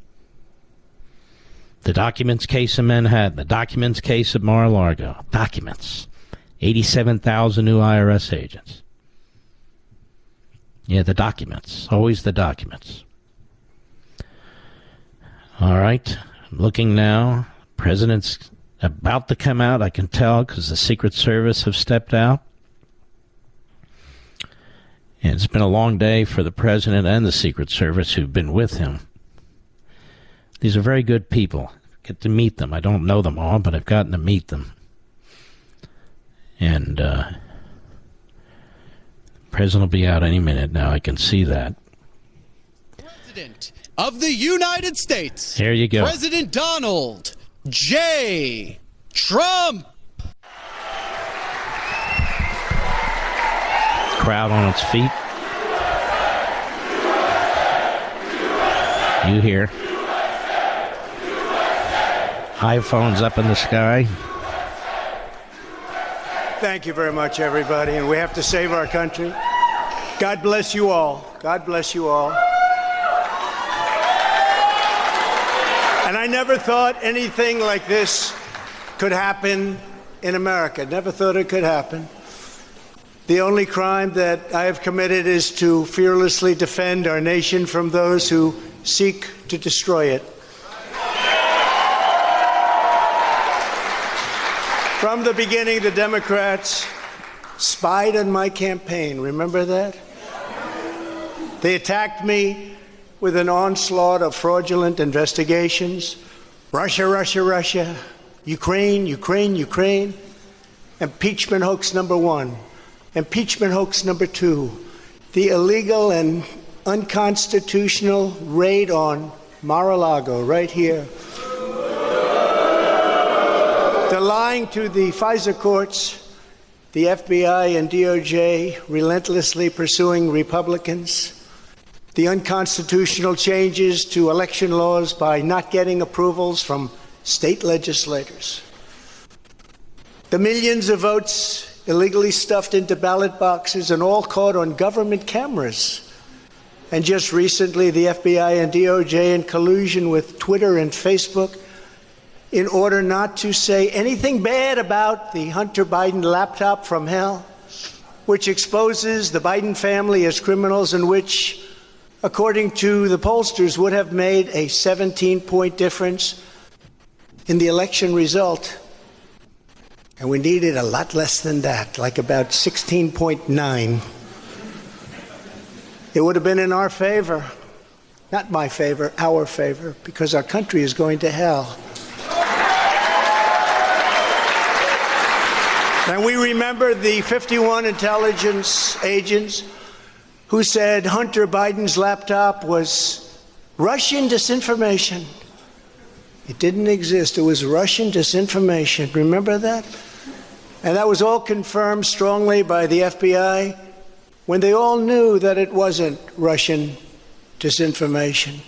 Speaker 2: The documents case in Manhattan. The documents case at Mar-a-Lago. Documents. 87,000 new IRS agents. Yeah, the documents. Always the documents. All right. I'm looking now. President's about to come out, I can tell, because the Secret Service have stepped out. And it's been a long day for the President and the Secret Service who've been with him. These are very good people. Get to meet them. I don't know them all, but I've gotten to meet them. And the president will be out any minute now. I can see that.
Speaker 6: President of the United States.
Speaker 2: There you go.
Speaker 6: President Donald J. Trump.
Speaker 2: Crowd on its feet. You hear iPhones up in the sky.
Speaker 7: Thank you very much, everybody. And we have to save our country. God bless you all. God bless you all. And I never thought anything like this could happen in America. Never thought it could happen. The only crime that I have committed is to fearlessly defend our nation from those who seek to destroy it. From the beginning, the Democrats spied on my campaign. Remember that? They attacked me with an onslaught of fraudulent investigations. Russia, Russia, Russia. Ukraine, Ukraine, Ukraine. Impeachment hoax number 1. Impeachment hoax number 2. The illegal and unconstitutional raid on Mar-a-Lago right here. The lying to the FISA courts, the FBI and DOJ relentlessly pursuing Republicans, the unconstitutional changes to election laws by not getting approvals from state legislators, the millions of votes illegally stuffed into ballot boxes and all caught on government cameras. And just recently, the FBI and DOJ in collusion with Twitter and Facebook in order not to say anything bad about the Hunter Biden laptop from hell, which exposes the Biden family as criminals and which, according to the pollsters, would have made a 17-point difference in the election result. And we needed a lot less than that, like about 16.9. It would have been in our favor, not my favor, our favor, because our country is going to hell. And we remember the 51 intelligence agents who said Hunter Biden's laptop was Russian disinformation. It didn't exist. It was Russian disinformation. Remember that? And that was all confirmed strongly by the FBI when they all knew that it wasn't Russian disinformation.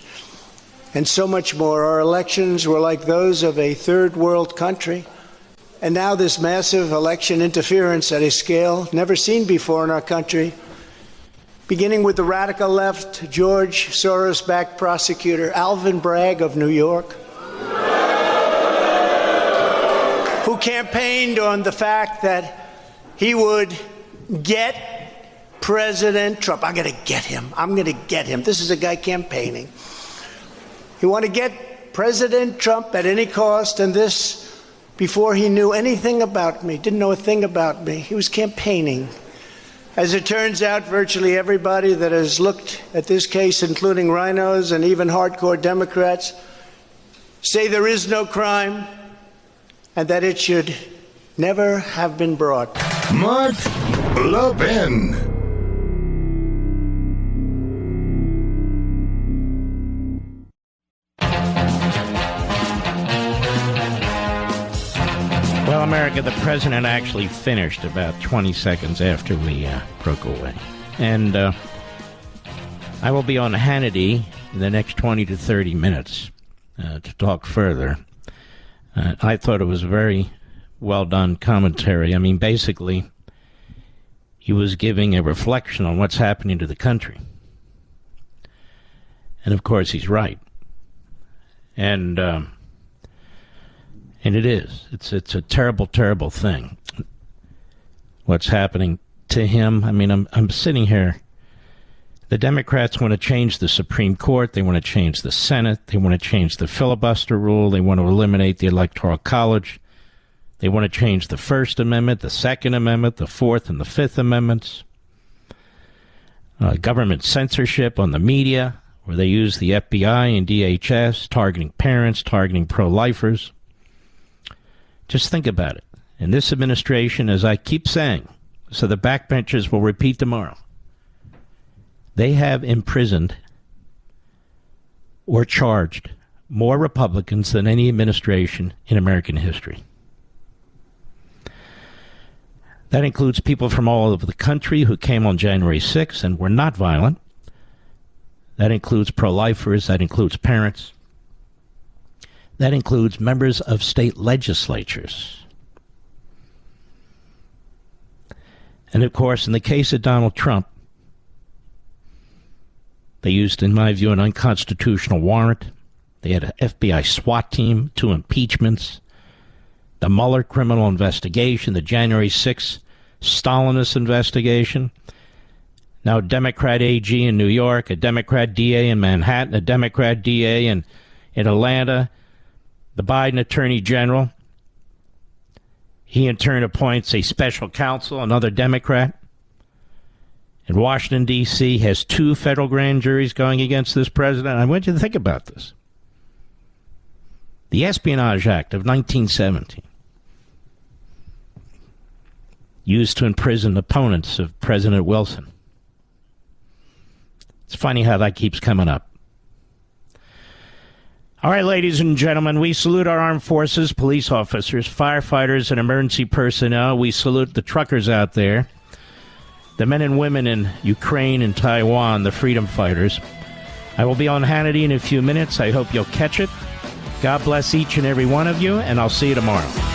Speaker 7: And so much more. Our elections were like those of a third world country. And now this massive election interference at a scale never seen before in our country, beginning with the radical left, George Soros-backed prosecutor Alvin Bragg of New York, who campaigned on the fact that he would get President Trump. I'm going to get him. I'm going to get him. This is a guy campaigning. He wanted to get President Trump at any cost, and this before he knew anything about me, didn't know a thing about me. He was campaigning. As it turns out, virtually everybody that has looked at this case, including rhinos and even hardcore Democrats, say there is no crime and that it should never have been brought.
Speaker 1: Mark Levin.
Speaker 2: Well, America, the president actually finished about 20 seconds after we broke away. And I will be on Hannity in the next 20 to 30 minutes to talk further. I thought it was a very well-done commentary. I mean, basically, he was giving a reflection on what's happening to the country. And, of course, he's right. And it is. It's a terrible, terrible thing. What's happening to him. I mean, I'm sitting here. The Democrats want to change the Supreme Court. They want to change the Senate. They want to change the filibuster rule. They want to eliminate the Electoral College. They want to change the First Amendment, the Second Amendment, the Fourth and the Fifth Amendments. Government censorship on the media, where they use the FBI and DHS, targeting parents, targeting pro-lifers. Just think about it. And this administration, as I keep saying, so the backbenchers will repeat tomorrow, they have imprisoned or charged more Republicans than any administration in American history. That includes people from all over the country who came on January 6th and were not violent. That includes pro-lifers. That includes parents. That includes members of state legislatures. And, of course, in the case of Donald Trump, they used, in my view, an unconstitutional warrant. They had an FBI SWAT team, 2 impeachments, the Mueller criminal investigation, the January 6th Stalinist investigation, now a Democrat AG in New York, a Democrat DA in Manhattan, a Democrat DA in Atlanta, the Biden Attorney General. He in turn appoints a special counsel, another Democrat. And Washington, D.C. has 2 federal grand juries going against this president. I want you to think about this. The Espionage Act of 1917, used to imprison opponents of President Wilson. It's funny how that keeps coming up. All right, ladies and gentlemen, we salute our armed forces, police officers, firefighters, and emergency personnel. We salute the truckers out there, the men and women in Ukraine and Taiwan, the freedom fighters. I will be on Hannity in a few minutes. I hope you'll catch it. God bless each and every one of you, and I'll see you tomorrow.